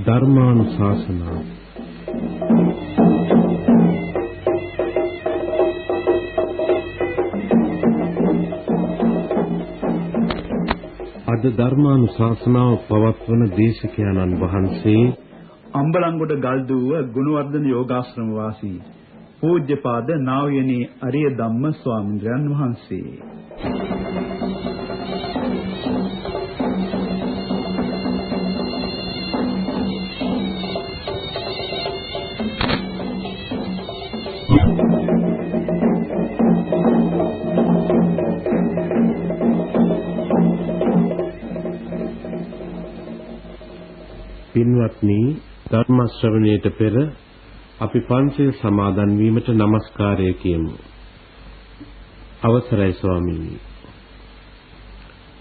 ධර්මානුශාසනාව අද ධර්මානුශාසනාව පවත්වන දේශකයන්න් වහන්සේ අම්බලන්ගොඩ ගල්දුව ගුණවර්ධන යෝගාශ්‍රම වාසී පූජ්‍යපාද නා වූ යනි අරිය ධම්ම ස්වාමීන් වහන්සේ. පින්වත්නි, ධර්ම ශ්‍රවණයට පෙර අපි පන්සිල් සමාදන් වීමට নমස්කාරය කියමු. අවසරයි ස්වාමීනි.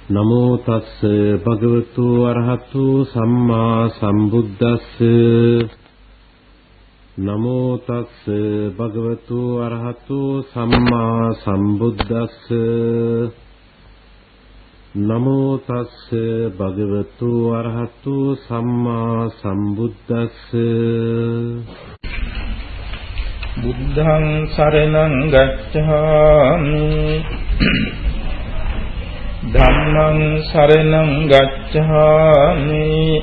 නමෝ තස්ස භගවතු අරහතු සම්මා සම්බුද්දස්ස. නමෝ තස්ස භගවතු අරහතු සම්මා සම්බුද්දස්ස. නමෝ තස්ස භගවතු අරහතු සම්මා සම්බුද්දස්ස. බුද්ධං සරණං ගච්ඡාමි ධම්මං සරණං ගච්ඡාමි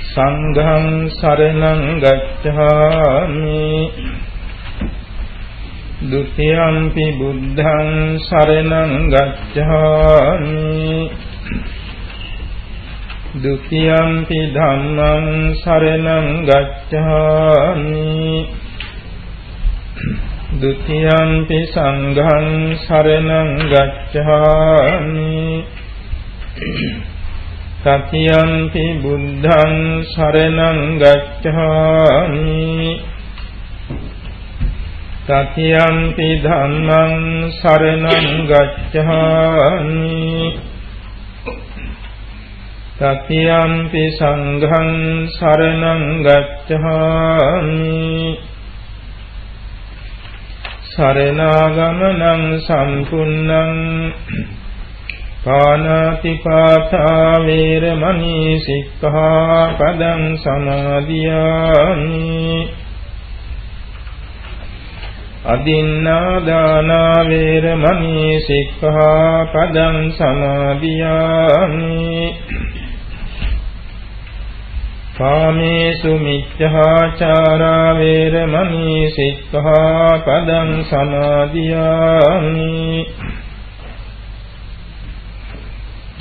සංඝං සරණං ගච්ඡාමි ဒုတိယံ පි බුද්ධං සරණං ගච්ඡාමි ဒုတိယံ පි ධම්මං සරණං ගච්ඡාමි ဒုတိယံ පි සංඝං සරණං ගච්ඡාමි တတိယံ පි බුද්ධං සරණං ගච්ඡාමි တတိယံ පි ධම්මං සරණං ගච්ඡාමි တတိယံ පි සංඝං සරණං ගච්ඡාමි สรณාගමනං සම්පුන්නං පාණාතිපාතා වේරමණී සික්ඛාපදං සමාදියාමි අදින්නාදානා වේරමණී සික්ඛාපදං සමාදියාමි කාමේසු මිච්ඡාචාරා වේරමණී සික්ඛාපදං සමාදියාමි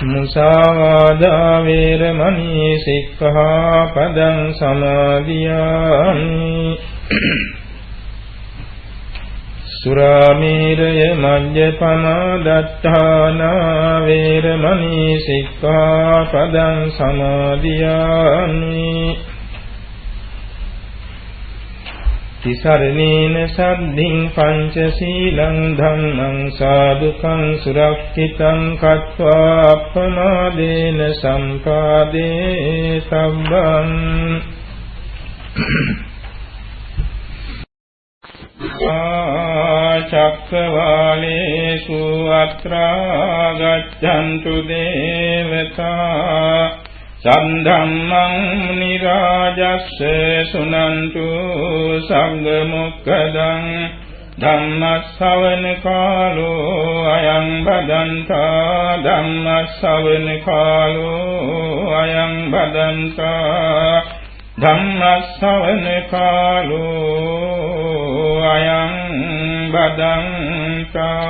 මුසාවාදා වේරමණී සික්ඛාපදං සමාදියාමි සුරාමේරය මජ්ජපමා දත්තානා වේරමණී සික්ඛාපදං සමාදියාමි තිසරණේන සද්ධින් පංචශීලං ධම්මං සාදුකං සුරක්ෂිතං කତ୍වා අප්පමාදේන සම්පාදේ සම්බං චක්කවාලේසු අත්‍රා ගච්ඡන්තු දේවතා සම්ධම්මං නිරාජස්ස සුනන්තු සංඝ මොක්ඛදං ධම්මස්සවන කාලෝ අයං බදන්තා ධම්මස්සවන කාලෝ අයං බදන්තා ධම්මස්සවන කාලෝ අයං බදන්තා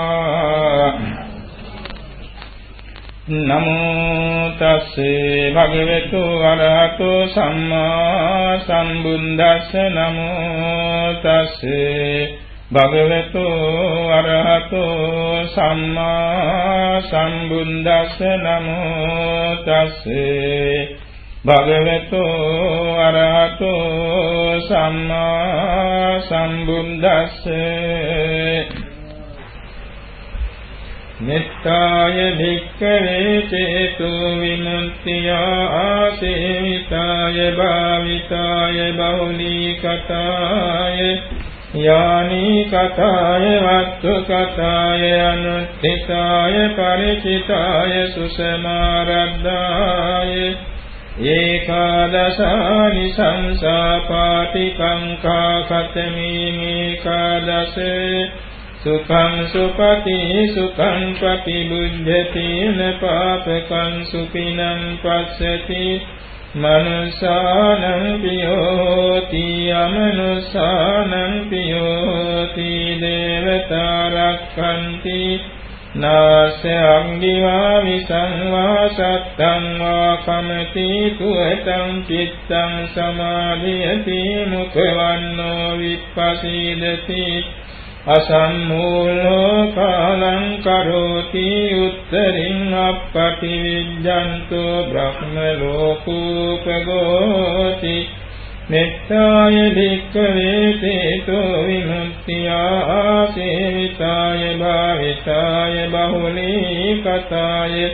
නමෝ තස්සේ භගවතු වරහතු සම්මා සම්බුද්දස්ස නමෝ තස්සේ භගවතු වරහතු සම්මා සම්බුද්දස්ස නමෝ තස්සේ භගවතු අරහතු සම්මා සම්බුද්දස්ස මෙත්තාය භික්ඛවේ චේතු විමුක්තිය ආසේවිතාය භාවිතාය බහුලීකතාය යානි කතාය වත්තු කතාය අනුත්ථිතාය පරිචිතාය සුසමාරද්ධාය ඒකාදසානි සංසාපාටිකංකා කතමීමේකාදස සුඛං සුපති සුඛං පටිබුද්ධති නපාපකං සුඛිනං පස්සති මනුසානං පියෝති අමනුසානං පියෝති දේවතා රක්ඛන්ති නාස්ස අංගිවා විසංවා සත්තං වා කමති තුවතං චිත්තං සමාධියති මුඛවන්නෝ විපස්සීදති අසම්මූලෝ කාලං කරෝති උත්තරින් අප්පටි විජ්ජන්තෝ බ්‍රහ්ම ලෝකෝපගෝති මෙත්තාය භික්ඛවේ තේතෝ විමුක්තියා ආසේවිතාය භාවිතාය බහුලී කතාය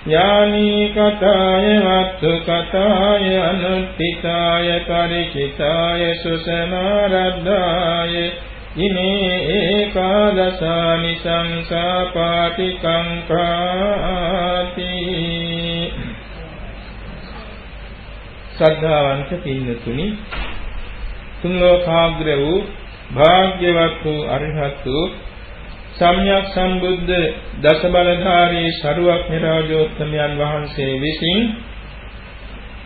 යානී කතාය වත්තු කතාය අනුත්ථිතාය පරිචිතාය සුසමාරද්ධාය ඉමේ ඒකාදසානි සංසාපාටිකංකාති. ශ්‍රද්ධාවන්ත පින්නතුනි, තුන් ලෝකාග්‍ර වූ භාග්‍යවත් වූ අරිහත් වූ සම්්‍යක් සම්බුද්ධ දස බලධාරී සරුවක්ඥ රාජෝත්තමයන් වහන්සේ විසින්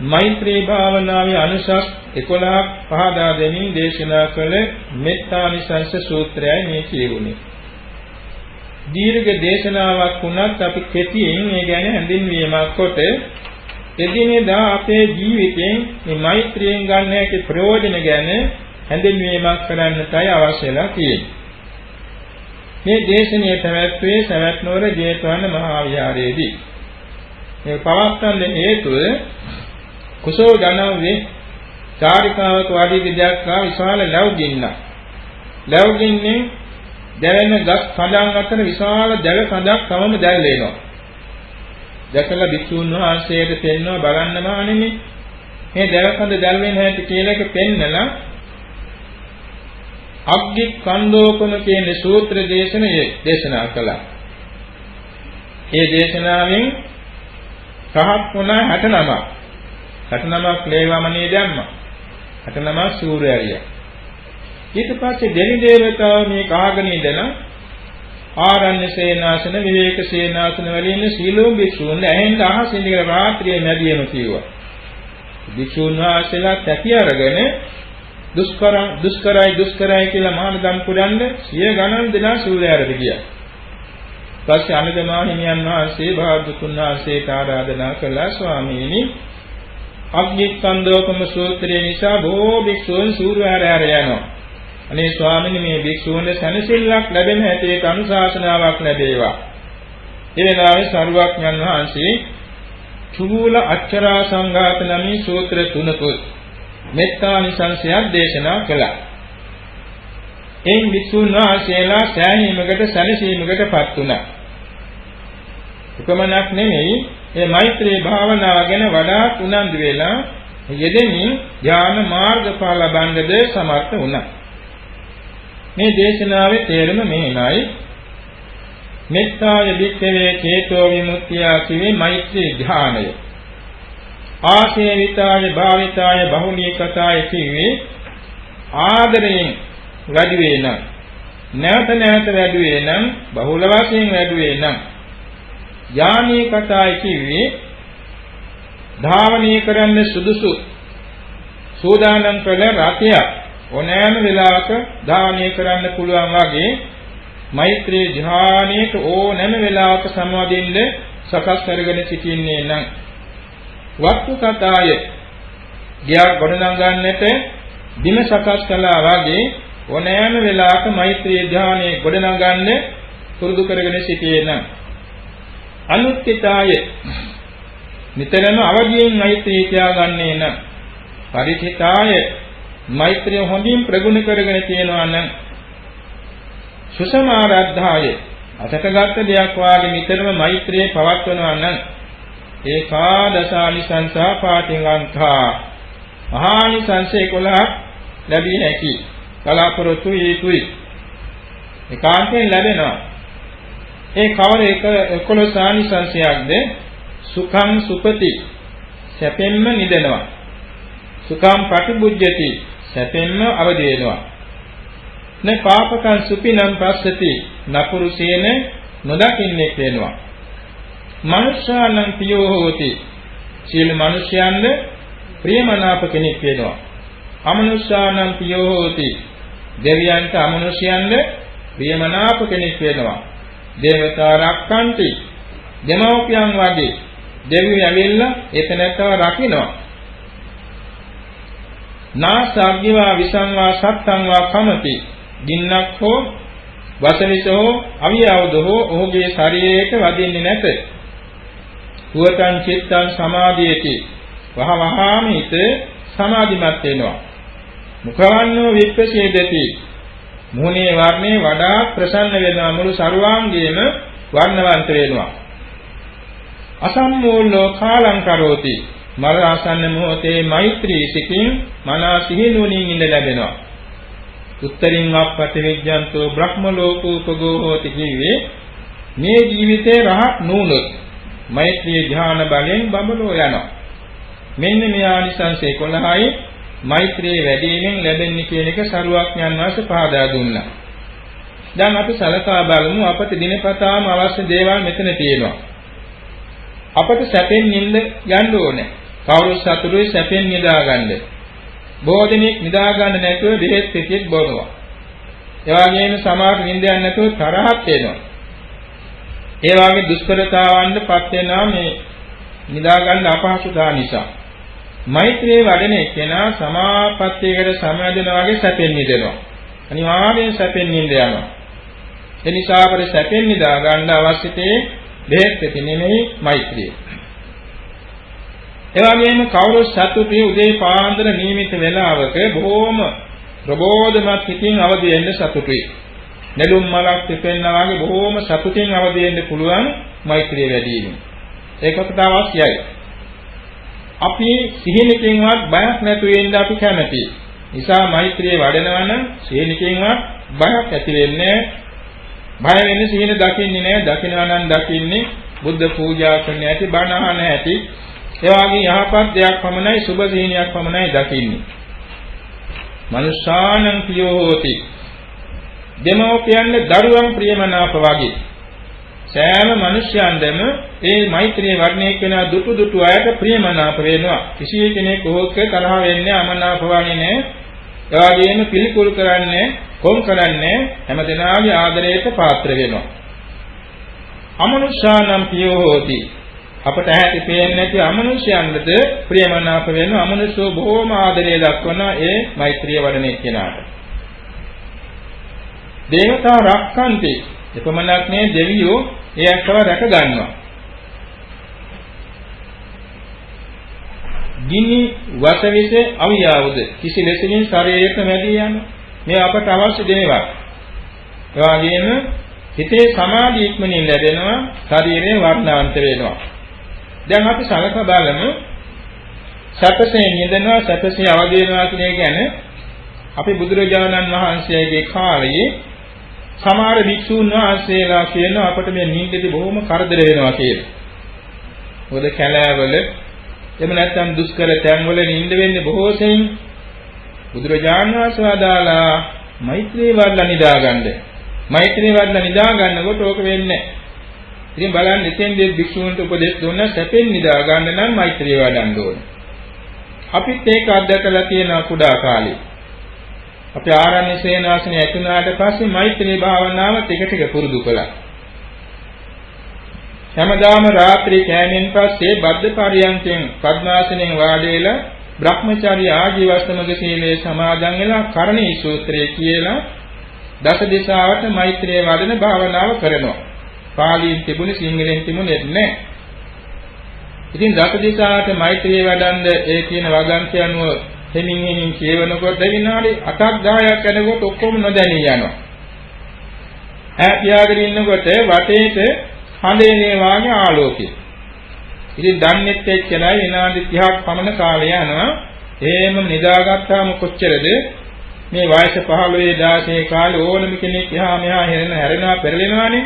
මෛත්‍රී භාවනාවේ අනුසස් 11ක් පහදා දෙමින් දේශනා කළ මෙත්තානිසංස සූත්‍රයයි මේ කියුනේ. දීර්ඝ දේශනාවක් වුණත් අපි කෙටියෙන් මේ ගැන හැඳින්වීමක් කොට එදිනෙදා අපේ ජීවිතයෙන් මේ මෛත්‍රියෙන් ගන්න හැකි ප්‍රයෝජන ගැන හැඳින්වීමක් කරන්නටයි අවශ්‍යලා තියෙන්නේ. මේ දේශනාව පැවැත්වුවේ සවැත් නුවර ජේතවන මහා විහාරයේදී. මේ පවත්වන්න හේතුව කුසෝ ගණවේ චාරිකාවක වාදී විද්‍යාඥා විශාල ලැබුගින්න. ලැබුගින්නේ දැවෙන ගස් කඳන් අතර විශාල දැව කඳක් තමම දැල්ලේනවා. දැකලා භික්ෂුන් වහන්සේට පෙන්වව බලන්න මානෙමි. මේ දැව කඳ දැල්වෙන හැටි කියලා එක පෙන්නලා අග්ගි කන්දෝපන කියන සූත්‍ර දේශනා කළා. මේ දේශනාවෙන් රහත් වුණා 69ක්. 69ක් ලේවමනේ දැම්මා. 69ක් සූර්යය. ඊට පස්සේ දෙවි දේවතාව මේ කාගෙන ඉඳලා ආරණ්‍ය සේනාසන විවේක සේනාසන වල ඉන්න සීලෝ භික්ෂුන් ඇහෙන් අහසින් ඉඳලා රාත්‍රියේ මැදියම කිව්වා. භික්ෂුන් වහන්සේලා තැති අරගෙන දුෂ්කරයි කියලා මහානදම් පුරන්න සිය ගණන් දෙනා සූර්යයට ගියා. පස්සේ අනුගමා හිමියන් වහන්සේ භාග්‍යතුන් වහන්සේට ආරාධනා කළා, ස්වාමීනි අග්නිස්කන්ධෝපම සූත්‍රය නිසා බොහෝ භික්ෂුන් සූර්යහරයට යනවා. අනේ ස්වාමීනි මේ භික්ෂුන්ට සැනසෙල්ලක් ලැබෙන හැටියට අනුශාසනාවක් ලැබේවා. ඒ වෙලාවේ සරුවක්ඥන් වහන්සේ චූල අච්චරා සංඝාත නමී සූත්‍ර තුනකුත් මෙත්තානිසංසයක් දේශනා කළා. එයින් භික්ෂුන් වහන්සේලා සෑහීමකට සැනසීමකටපත් වුණා. උපමනක් නෙමෙයි, මේ මෛත්‍රී භාවනාව ගැන වඩාත් උනන්දු වෙලා යෙදෙමින් ඥාන මාර්ගඵල ලබන්නද සමර්ථ වුණා. මේ දේශනාවේ තේරුම මෙහිමයි. මෙත්තාය භික්ඛවේ චේතෝ විමුක්තිය කිවේ මෛත්‍රී ධ්‍යානය. ආසේවිතාය භාවිතාය බහුලීකතාය කිවේ ආදරයෙන් වැඩි වෙන, නැවත නැවත වැඩි වෙන, බහුල වශයෙන් වැඩි වෙන. ඥානී කතාය කිවේ ධාවනී කරන්න සුදුසු සෝදානම් කළ රතයක් ඕනෑම වෙලාවක ධාවනී කරන්න පුළුවන් වගේ මෛත්‍රී ධ්‍යානයට ඕනෑම වෙලාවක සමවදින්න සකස් කරගෙන සිටින්නේ නම් වස්තු කතාය ගියා ගොඩනගන්නට දින සකස් කළා වගේ ඕනෑම වෙලාවක මෛත්‍රී ධ්‍යානයේ ගොඩනගන්න පුරුදු කරගෙන සිටියේ නම් අනුත්ථිතාය නිතරම අවදියෙන් මෛත්‍රී තියාගන්නේ නම් පරිචිතාය මෛත්‍රිය හොඳින් ප්‍රගුණ කරගෙන තියෙනවා නම් සුසමාරද්ධාය අතකගත දෙයක් වාගේ නිතරම මෛත්‍රියේ පවත්වනවා නම් ඒකාදසානි සංසාපාටිංගංඛා මහානිසංස 11ක් ලැබිය හැකි කලාපරොත්තු යුතුයි. ඒකාන්තයෙන් ලැබෙනවා. ඒ කවර 11 ආනිසංසයක්ද? සුඛං සුපති සැපෙන්ම නිදෙනවා. සුඛං පටිභුජ්ජති සැපෙන්ම අවදි වෙනවා. න පාපකං සුපිනම් පස්සති නපුරු සේන නොදකින්නේ වෙනවා. මනුෂ්‍යානං පියෝ හෝති සියලු මනුෂ්‍යයන්ද ප්‍රියමනාප කෙනෙක් වෙනවා. අමනුෂ්‍යානං පියෝ හෝති දෙවියන්ට අමනුෂ්‍යයන්ද ප්‍රියමනාප කෙනෙක් වෙනවා. දේවතා රක්ඛන්ති දෙමෝපියන් වගේ දෙවියෝ ඇවිල්ලා එතනට රකින්නවා. නාසග්ගිවා විසංවා සත්තංවා කමති ගින්නක් හෝ වසවිස හෝ අවියවද හෝ ඔහුගේ ශරීරයට වදින්නේ නැත. පුවතං චිත්තං සමාධියති වහවහාම හිත සමාධිමත් වෙනවා. මුඛවන්නෝ විප්පසේදති මුහුණේ වර්ණේ වඩා ප්‍රසන්න වෙනවා. මුළු සර්වාංගයේම වර්ණවන්ත වෙනවා. අසම්මූලෝ කාලං කරෝති මර ආසන්න මොහොතේ මෛත්‍රී සිතින් මනා සිහිනුවණින් ඉඳ ලැබෙනවා. උත්තරින් වප්පටි විඥාන්තෝ බ්‍රහ්ම ලෝකෝපගෝ හෝති කිව්වේ මේ ජීවිතේ රහත් නුනොත් මෛත්‍රී ධ්‍යාන බලෙන් බඹලෝ යනවා. මෙන්න මේ ආනිසංස 11යි මෛත්‍රී වැඩිමෙන් ලැබෙන්නේ කියන එක සරුවක්ඥන් වහන්සේ පහදා දුන්නා. දැන් අපි සලකා බලමු අපට දිනපතාම අවශ්‍ය දේවල් මෙතන තියෙනවා. අපට සැපෙන් නිින්ද යන්න ඕනේ. කවුරු සතුටුයි සැපෙන් නිදා ගන්න. බොහෝ දෙනෙක් නිදා ගන්න නැතුව බෙහෙත් පිටිත් බොනවා. ඒ වගේම සමහර නිින්ද යන්නේ නැතුව තරහක් වෙනවා. ඒ වගේ දුෂ්කරතාවන්ටපත් වෙනා මේ නිදා ගන්න අපහසුතාව නිසා. මෛත්‍රී වඩන කෙනා සමාපත්තියකට සමවැදෙනා වගේ සැපෙන් නිදෙනවා. අනිවාර්යෙන් සැපෙන් නිින්ද යනවා. ඒ නිසා අපේ සැපෙන් නිදා ගන්න අවශ්‍යතේ බෙහෙත් පිටි නෙමෙයි මෛත්‍රිය. එවැගේම කවුරු සතුටුයි උදේ පාන්දර නියමිත වේලාවක බොහෝම ප්‍රබෝධමත් හිතින් අවදි වෙන්න සතුටුයි. නෙළුම් මලක් පිපෙන්නා වගේ බොහෝම සතුටින් අවදි වෙන්න පුළුවන් මෛත්‍රිය වැඩි වීම. ඒකට අවශ්‍යයි. අපි සිහිනකින්වත් බයක් නැතුව ඉන්න අපි කැමතියි. නිසා මෛත්‍රිය වඩනවා නම් සිහිනකින්වත් බයක් ඇති වෙන්නේ බය වෙන්නේ සිහින දකින්නේ නැහැ. දකිනවා නම් දකින්නේ බුද්ධ පූජා කරන ඇති බණ අහන ඇති. ඒ වගේ යහපත් දෙයක් පමණයි සුභ සිහිනයක් පමණයි දකින්නේ. මනුෂ්‍යානං පියෝ හෝති. දෙමෝපියන් දරුවන් ප්‍රියමනාප වගේ. සෑම මනුෂ්‍යයන්දම මේ මෛත්‍රී වර්ණය කරන දුටු අයට ප්‍රියමනාප වෙනවා. කිසි කෙනෙක් ඕක තරහ වෙන්නේ අමනාප වගේ නෑ. ඒ වගේම පිළිකුල් කරන්නේ කොම් කරන්නේ හැමදෙනාගේ ආදරයට පාත්‍ර වෙනවා. අමනුෂ්‍යානම් පියෝ හෝති. අපට ඇහැටි පේන්නේ නැති අමනුෂ්‍යයන්ද ප්‍රියමනාප වෙනවා. අමනුෂ්‍යෝ බොහෝම ආදරය දක්වන ඒ මෛත්‍රිය වඩන කෙනාට. දේවතා රක්ඛන්ති. එපමණක් නේ දෙවියෝ ඒ අක්කව රැක ගන්නවා. ගිනි වසවිස අවියාවුද කිසි ලෙසකින් ශරීරයට වැඩි යන මේ අපට අවශ්‍ය දේවල්. ඒ වගේම හිතේ සමාධිය ඉක්මනින් ලැබෙනවා. ශරීරය වර්ණවන්ත වෙනවා. දැන් අපි සලක බලමු සැපසේ නිදනවා සැපසේ අවදි වෙනවා කියන එක ගැන. අපි බුදුරජාණන් වහන්සේගේ කාලයේ සමහර භික්ෂුන් වහන්සේලා කියන අපට මේ නිින්දේදී බොහොම කරදර වෙනවා කියලා. මොකද කැලෑවල එහෙම නැත්නම් දුෂ්කර තැන්වල නිින්ද වෙන්නේ බොහෝ සෙයින්. බුදුරජාණන් වහන්සේ වදාලා මෛත්‍රී වඩලා නිදාගන්න. මෛත්‍රී වඩලා නිදාගන්නකොට ඕක වෙන්නේ නැහැ. ඉතින් බලන්න එතෙන්දී භික්ෂුන්ට උපදෙස් දුන්නා සැපෙන් නිදා ගන්න නම් මෛත්‍රිය වඩන්න ඕනේ. අපිත් ඒක අත්දැකලා තියෙනවා කුඩා කාලේ. අපි ආරණ්‍ය සේනාසනේ ඇතුණාට පස්සේ මෛත්‍රී භාවනාව ටික පුරුදු කළා. හැමදාම රාත්‍රී කෑමෙන් පස්සේ බද්ධ පරියන්කෙන් පద్මාසනෙන් වාඩි වෙලා බ්‍රහ්මචාරී ආජීවස්තමක සීලයේ සමාදන් වෙලා කරණී සූත්‍රය කියලා දස දිශාවට මෛත්‍රී වඩන භාවනාව කරනවා. පාලියෙන් තිබුණේ සිංහලෙන් තිබුණේ නැහැ. ඉතින් දස දිශාවට මෛත්‍රිය වඩන්න ඒ කියන වගන්ති අනුව හිමින් කියවනකොට විනාඩි 8ක් 10ක් යනකොට ඔක්කොම නොදැනී යනවා. ඈ පියාගෙන ඉන්නකොට වටේට හඳේනේ වාගේ ආලෝකය. ඉතින් දන්නේත් එච්චරයි විනාඩි 30ක් පමණ කාලය යනවා. එහෙම නිදාගත්තාම කොච්චරද මේ වයස 15 16 කාලේ ඕනම කෙනෙක් එහා මෙහා හැරෙනවා පෙරලෙනවානේ.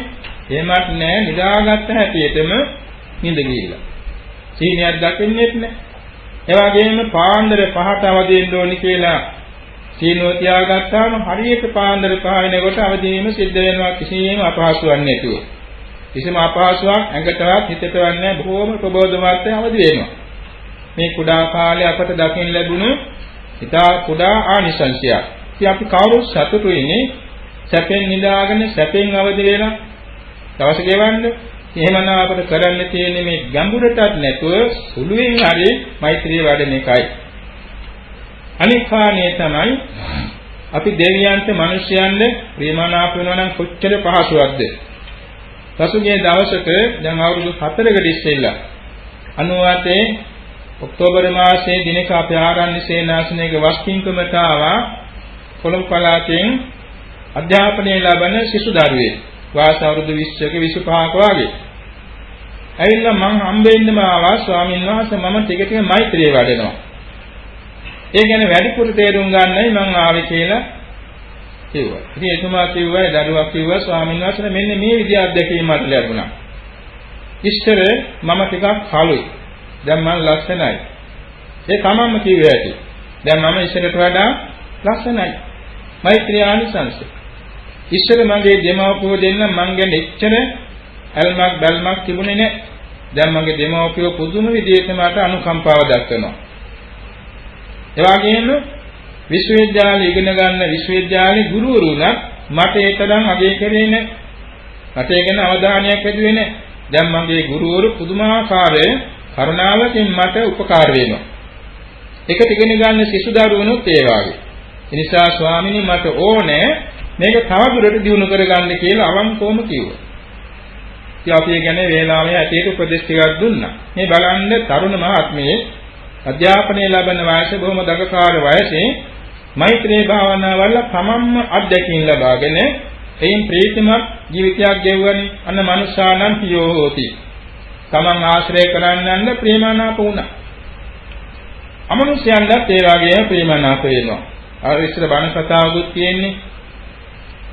එහෙමත් නෑ නිදාගත්ත හැටියටම නිඳ ගිහිල්ලා. සීනියක් දකින්නෙත් නෑ. ඒ වගේම පාන්දර 5ට අවදි වෙන්න ඕනි කියලා සීනුව තියාගත්තාම හරියට පාන්දර 5 වෙනකොට අවදි වීම සිද්ධ වෙනවා කිසිම අපහසුයක් නැතුව. කිසිම අපහසුයක් ඇඟටවත් හිතටවත් නැහැ බොහෝම ප්‍රබෝධවත් අවදි වෙනවා. මේ කුඩා කාලේ අපට දකින්න ලැබුණු ඉතා කුඩා ආනිසංසයක්. ඉතින් අපි කවුරුත් සතුටු ඉන්නේ සැපෙන් නිදාගෙන සැපෙන් අවදි වෙලා දවස ගෙවන්න. එහෙමනම් අපට කරන්න තියෙන්නේ මේ ගැඹුරටත් නැතුව සුළුෙන් හරි මෛත්‍රිය වඩන එකයි. අනිත් කාණේ තමයි අපි දෙවියන්ට මිනිස්යන්ට ප්‍රේමනාප වෙනවා නම් කොච්චර පහසුවක්ද. පසුගිය දවසක දැන් අවුරුදු 4කට ඉස්සෙල්ලා 98 ඔක්තෝබර් මාසයේ දිනක අපේ ආරණ්‍ය සේනාසනයේ වස්තිංකමට ආවා කොළඹ පළාතෙන් අධ්‍යාපනය ලබන සිසු දරුවෙක්. වාස අවුරුදු 20ක 25ක වගේ. ඇවිල්ලා මං හම්බෙන්නම ආවා ස්වාමීන් වහන්සේ මම ටික ටික මෛත්‍රිය වඩනවා. ඒ කියන්නේ වැඩිපුර තේරුම් ගන්නයි මං ආවේ කියලා කිව්වා. ඉතින් එතුමා කිව්වා දරුවා කිව්වා ස්වාමීන් වහන්සේ මෙන්න මේ විදිහ අත්දැකීමක් ලැබුණා. ඉස්තර මම ටිකක් කලුයි. දැන් මං ලස්සනයි. ඒ තමන්ම කිව්වේ ඇති. දැන් මම ඉස්සරට වඩා ලස්සනයි. මෛත්‍රී ආනිසංස. ඉස්සර මගේ දෙමව්පියෝ දෙන්න මං ගැන එච්චර ඇල්මක් බැල්මක් තිබුණේ නැහැ. දැන් මගේ දෙමව්පියෝ පුදුම විදිහට මට අනුකම්පාව දක්වනවා. ඒ වගේම විශ්වවිද්‍යාලේ ඉගෙන ගන්න විශ්වවිද්‍යාලේ ගුරුවරුණත් මට ඒ තරම් අගය කරේ නැහැ. මට ඒ ගැන අවධානයක් ඇදුවේ නැහැ. දැන් මගේ ගුරුවරු පුදුමාකාර කරුණාවකින් මට උපකාර වෙනවා. එකට ඉගෙන ගන්න සිසු දරුවනුත් ඒ වගේ. ඒ නිසා ස්වාමීනි මට ඕනේ මේක තවදුරට දියුණු කරගන්න කියලා අවංකවම කිව්වා. ඉතින් අපි ගැන වේලාවේ ඇටේට උපදෙස් ටිකක් දුන්නා. මේ බලන්න තරුණ මහත්මිය අධ්‍යාපනය ලබන වයස බොහොම දගකාර වයසේ මෛත්‍රී භාවනාවල තමන්ම අත්දැකීම් ලබාගෙන එයින් ප්‍රීතිමත් ජීවිතයක් ගෙවුවනි අන්න මනුෂ්‍යානම් පියෝ හෝති. තමන් ආශ්‍රය කරන්නන්න ප්‍රේමනාප වුණා. අමනුෂ්‍යයන්ට ඒ වගේම ප්‍රේමනාප වෙනවා. අර ඉස්සර බණ කතාවකුත් තියෙන්නේ.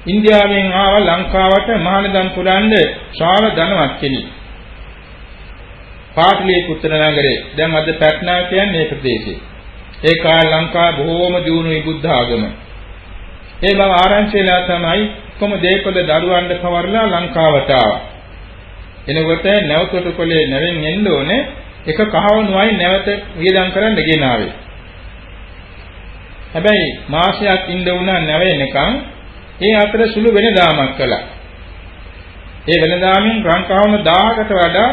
ඉන්දියාවෙන් ආව ලංකාවට මහානදම් පුරන්න ශාල ධනවත් කෙනෙක්. පාටලිපුත්‍ර නගරේ දැන් අද පැට්නා කියන්නේ මේ ප්‍රදේශේ. ඒ කාලේ ලංකාව බොහෝම දියුණුයි බුද්ධ ආගම. ඒ බව ආරංචිලා තමයි කොම දේපොළ දරුවන්ට කවරලා ලංකාවට ආවා. එනකොට නැවතොටුපොලේ නැවෙන් එන්න ඕනේ එක කහවණුවයි නැවත වියදම් කරන්න ගෙනාවේ. හැබැයි මාසයක් ඉඳ වුණා නැවෙන්නකම් ඒ අතර සුළු වෙනදාමක් කළා. ඒ වෙනදාමින් ලංකාවම 1000කට වඩා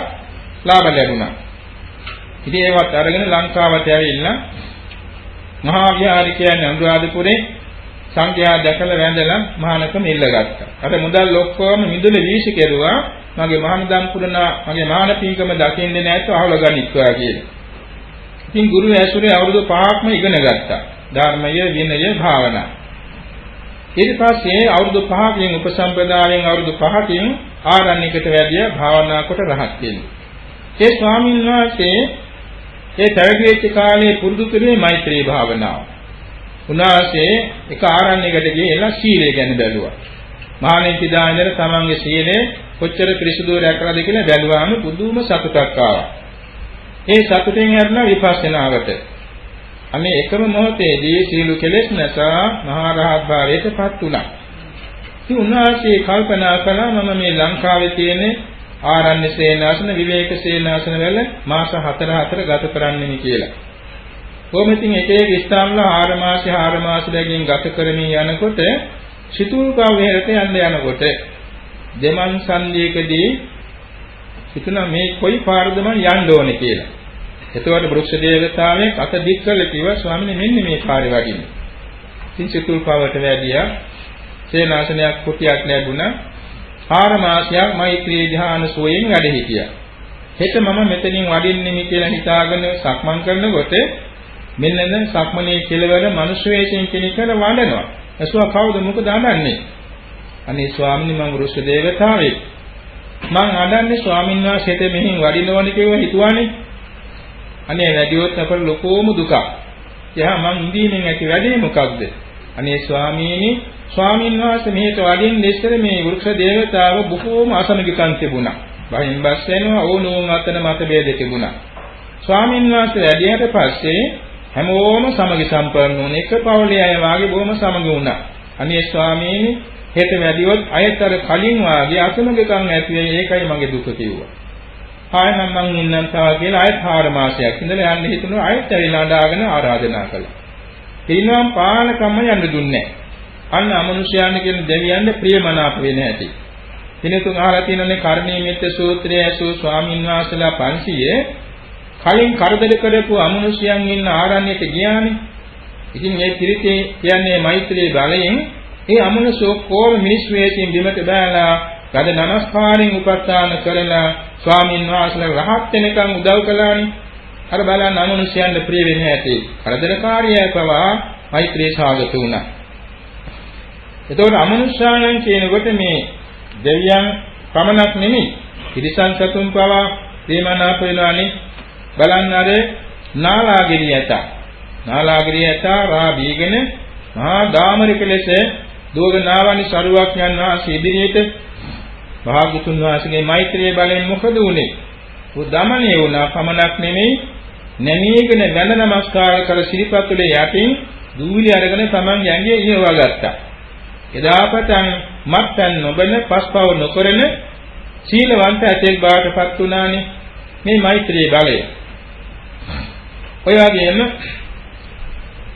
ලාභ ලැබුණා. ඉතින් ඒවත් අරගෙන ලංකාවට ඇවිල්ලා මහා විහාරය කියන්නේ අනුරාධපුරේ සංඝයා දැකලා වැඳලා මහානකම ඉල්ලගත්තා. අර මුදල් ඔක්කොම මිදුල වීසි කෙරුවා. මගේ මහානදම් පුරනා මගේ මහාන පින්කම දකින්නේ නැත්නම් අහල ගනිත්වා කියලා. ඉතින් ගුරු ඇසුරේ අවුරුදු 5ක්ම ඉගෙන ගත්තා. ධර්මය, විනය, භාවනා. ඊට පස්සේ අවුරුදු 5කින් උපසම්පදායෙන් අවුරුදු 5කින් ආරණ්‍යයකට වැඩිය භාවනා කොට රහත් වෙනවා. ඒ ස්වාමීන් වහන්සේ ඒ පැවිදි වෙච්ච කාලේ පුරුදු කළේ මෛත්‍රී භාවනාව. උන්වහන්සේ එක ආරණ්‍යයකට ගිහිල්ලා සීලය ගැන බැලුවා. මහානෙන් පිටා ඉඳලා තමන්ගේ සීලය කොච්චර පිරිසුදු රැකලාද කියලා බැලුවාම පුදුම සතුටක් ආවා. ඒ සතුටෙන් යන විපස්සනාවට අනේ එකම මොහොතේදී සීල කෙලෙස් නැසා මහා රහත් භාවයට පත් වුණා. ඉතින් උන්වහන්සේ කල්පනා කළා මම මේ ලංකාවේ තියෙන ආරණ්‍ය සේනාසන විවේක සේනාසන වල මාස 4 ගත කරන්නෙමි කියලා. කොහොම ඉතින් එක එක ස්ථානවල 4 මාස දෙකකින් ගත කරමින් යනකොට සිතුල්කව විහෙරට යන්න යනකොට දෙමන් සංදීකදී හිතුණා මේ කොයි පාරද මම යන්න ඕනේ කියලා. එතකොට වෘක්ෂ දේවතාවෙක් අත දික් කළ කිව්වා ස්වාමීනි මෙන්න මේ කාර්ය වඩින්න. ඉතින් සිතුල්කවට වැඩියා සේනාසනයක් කුටියක් ලැබුණා. 4 මාසයක් මෛත්‍රී ධ්‍යාන සෝයෙන් වැඩ හිටියා. හෙට මම මෙතනින් වඩින්නෙමි කියලා හිතාගෙන සක්මන් කරනකොට මෙන්න දැන් සක්මනේ කෙලවර මිනිස් වේශයෙන් කෙනෙක් වඩනවා. එසුවා කවුද මොකද අඬන්නේ? අනේ ස්වාමීනි මම වෘක්ෂ දේවතාවෙක්. මං අඬන්නේ ස්වාමීන් වහන්සේට මෙහින් වඩිනවනේ කියලා හිතුවානේ. අනේ වැඩිවොත් අපර ලොකෝම දුකක්. එහා මං ඉඳීමෙන් ඇති වැඩේ මොකක්ද? අනේ ස්වාමීනි ස්වාමීන් වහන්සේ මෙහෙට වඩින්න ඉස්සර මේ වෘක්ෂ දේවතාව බොහෝම අසමගිකම් තිබුණා. බහින් බස් වෙනවා ඕනෝන් අතන මතභේද තිබුණා. ස්වාමීන් වහන්සේ වැඩියට පස්සේ හැමෝම සමගි සම්පන්න වුණ එක පවුලේ අය වාගේ බොහොම සමගි වුණා. අනේ ස්වාමීනි හෙට වැඩිවොත් අයතර කලින් වාගේ අසමගකම් ඇති වෙයි ඒකයි මගේ දුක කිව්වා. ආයෙනම් මං ඉන්නම් තා කියලා ආයෙත් 4 මාසයක් ඉඳලා යන්න හිතුණා ආයෙත් ඇවිල්ලා ඩාගෙන ආරාධනා කළා. තිරිනම් පාලකම්ම යන්න දුන්නේ නැහැ. අන්න අමනුෂ්‍යයන් කියන දෙවියන්ට ප්‍රියමනාප වෙන හැටි. දිනතුන් අහලා තියෙනනේ කර්ණීය මිත්‍ය සූත්‍රය ඇසූ ස්වාමීන් වහන්සේලා 500 කලින් කරදර කරපු අමනුෂ්‍යයන් ඉන්න ආරණ්‍යයට ගියානේ. ඉතින් මේ පිරිතේ කියන්නේ මෛත්‍රී බලයෙන් ඒ අමනුෂ්‍යෝ කොහොම මිනිස් වේශයෙන් බිමට බෑලා ගද නමස්කාරයෙන් උපස්ථාන කරලා ස්වාමීන් වහන්සේලා රහත් වෙනකන් උදව් කළානේ. අර බලන්න අමනුෂ්‍යයන්ට ප්‍රිය වෙන්නේ ඇති. කරදරකාරියය පවා මෛත්‍රී සාගත වුණා. එතකොට අමනුෂ්‍යයන් කියනකොට මේ දෙවියන් පමණක් නෙමෙයි තිරිසන් සතුන් පවා ප්‍රේමනාප වෙනවානේ. බලන්න අර නාලාගිරිය ඇත රා බීගෙන මහා දාමරික ලෙස දෝගනාවනි සරුවක් යන වාසී ඉදිරියට භාග්‍යතුන් වහන්සේගේ මෛත්‍රිය බලයෙන් මොකද වුනේ? උදමණය වුණා පමණක් නෙමෙයි නැමීගෙන වැඳ නමස්කාර කර සිරිපතුලේ යටින් දූවිලි අරගෙන තමන් යන්නේ ඉහවා ගත්තා. එදා පටන් මත්පැන් නොබන පස්පව නොකරන සීලවන්ත ඇතෙක් බාටපත් වුණානේ මේ මෛත්‍රී බලය. ඔය වගේම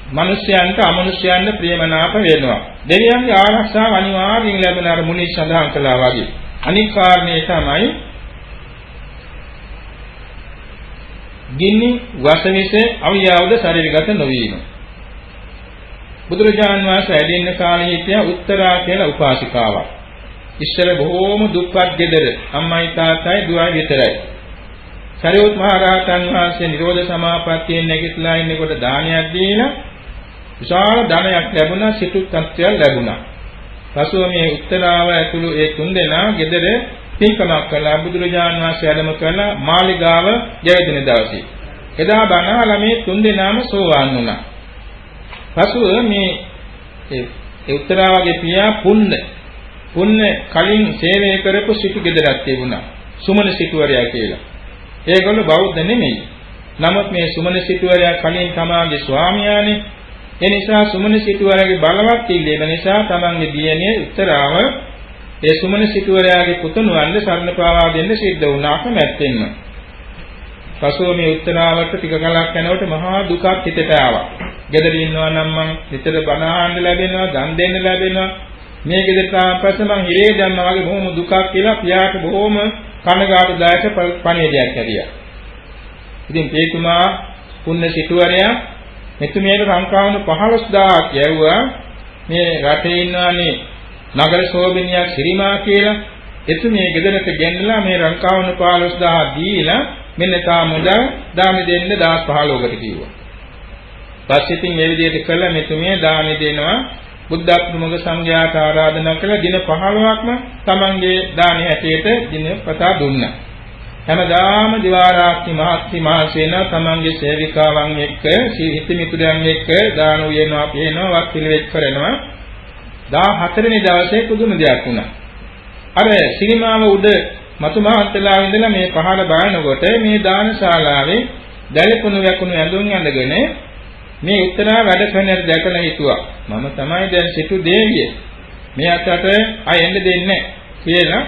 මිනිස්යන්ට අමනුෂ්‍යයන්ට ප්‍රියමනාප වෙනවා. දෙවියන්ගේ ආරක්ෂාව අනිවාර්යෙන් ලැබෙන අර මුනි සඳහන් කළා වගේ. අනික් කාරණේ තමයි ගිනි වසවිස අවියාවද ශරීරගත නොවීම. බුදුරජාන් වහන්සේ වැඩින්න කාලේ හිටිය උත්තරා කියලා උපාසිකාවක්. ඉස්සර බොහෝම දුප්පත් ගෙදර අම්මයි තාත්තයි දුවයි විතරයි. සරියුත් මහ රහතන් වහන්සේ නිරෝධ සමාපත්තියෙන් නැගිටලා ඉන්නකොට දානයක් දීලා විශාල ධනයක් ලැබුණා, සිටු තත්ත්වයක් ලැබුණා. පසුව මේ උත්තරාව ඇතුළු ඒ තුන්දෙනා ගෙදර පින්කමක් කළා. බුදුරජාන් වහන්සේ වැඩම කළා මාලිගාව ජයදින දවසේ. එදා බණාලා මේ තුන්දෙනාම සෝවාන් වුණා. පසුව මේ ඒ උත්තරාවගේ පියා පුන්න කලින් සේවය කරපු සිටු ගෙදරක් තිබුණා. සුමන සිටුවරයා කියලා. ඒගොල්ලෝ බෞද්ධ නෙමෙයි. නමුත් මේ සුමන සිටුවරයා කලින් තමාගේ ස්වාමියානේ. ඒ නිසා සුමන සිටුවරයාගේ බලවත් ඉල්ලීම නිසා තමන්ගේ දියණිය උත්තරාව ඒ සුමන සිටුවරයාගේ පුතුණුවන්ට සරණ පාවා දෙන්න සිද්ධ වුණා කැමැත්තෙන්ම. පසුව මේ උත්තරාවට ටික කලක් යනකොට මහා දුකක් හිතට ආවා. ගෙදර ඉන්නවා නම් මං හිතට බණ අහන්න ලැබෙනවා, දන් දෙන්න ලැබෙනවා. මේ ගෙදරට ආපු පස්සේ මං හිරේ දැම්මා වගේ බොහොම දුකක් කියලා පියාට බොහොම කනගාටුදායක පණිවිඩයක් ඇරියා. ඉතින් තේතුමා පුන්න සිටුවරයා මෙතුමියට ලංකාවන 15000ක් යවුවා. මේ රටේ ඉන්නවානේ නගර සෝබිනියක් සිරිමා කියලා. එතුමිය ගෙදරට ගෙන්නලා මේ ලංකාවන 15000 දීලා මෙන්න තා මුදල් දාන දෙන්න 1015කට කිව්වා. පස්සේ ඉතින් මේ විදිහට කළා මෙතුමිය දාන දෙනවා. බුද්ධ ප්‍රමුඛ සංඝයාට ආරාධනා කළ දින 15ක්ම තමන්ගේ දාන හැටියට දිනපතා දුන්නා. හැමදාම දිවාරාත්‍රි මහත්ති මහසේන තමන්ගේ සේවිකාවන් එක්ක හිත මිතුරයන් එක්ක දාන උයනවා පිනවා වත් පිළිවෙත් කරනවා. 14 වෙනි දවසේ පුදුම දෙයක් වුණා. අර සිරිමාව උඩ මතු මහත්තලා ඉඳලා මේ පහළ බානකොට මේ දානශාලාවේ දැලපුණු වැකුණු ඇඳුම් ඇඳගෙන මේ උත්තරා වැඩ කරන දැකලා හිතුවා මම තමයි දැන් සිටු දේවිය. මේ අතට ආයෙ එන්න දෙන්නේ කියලා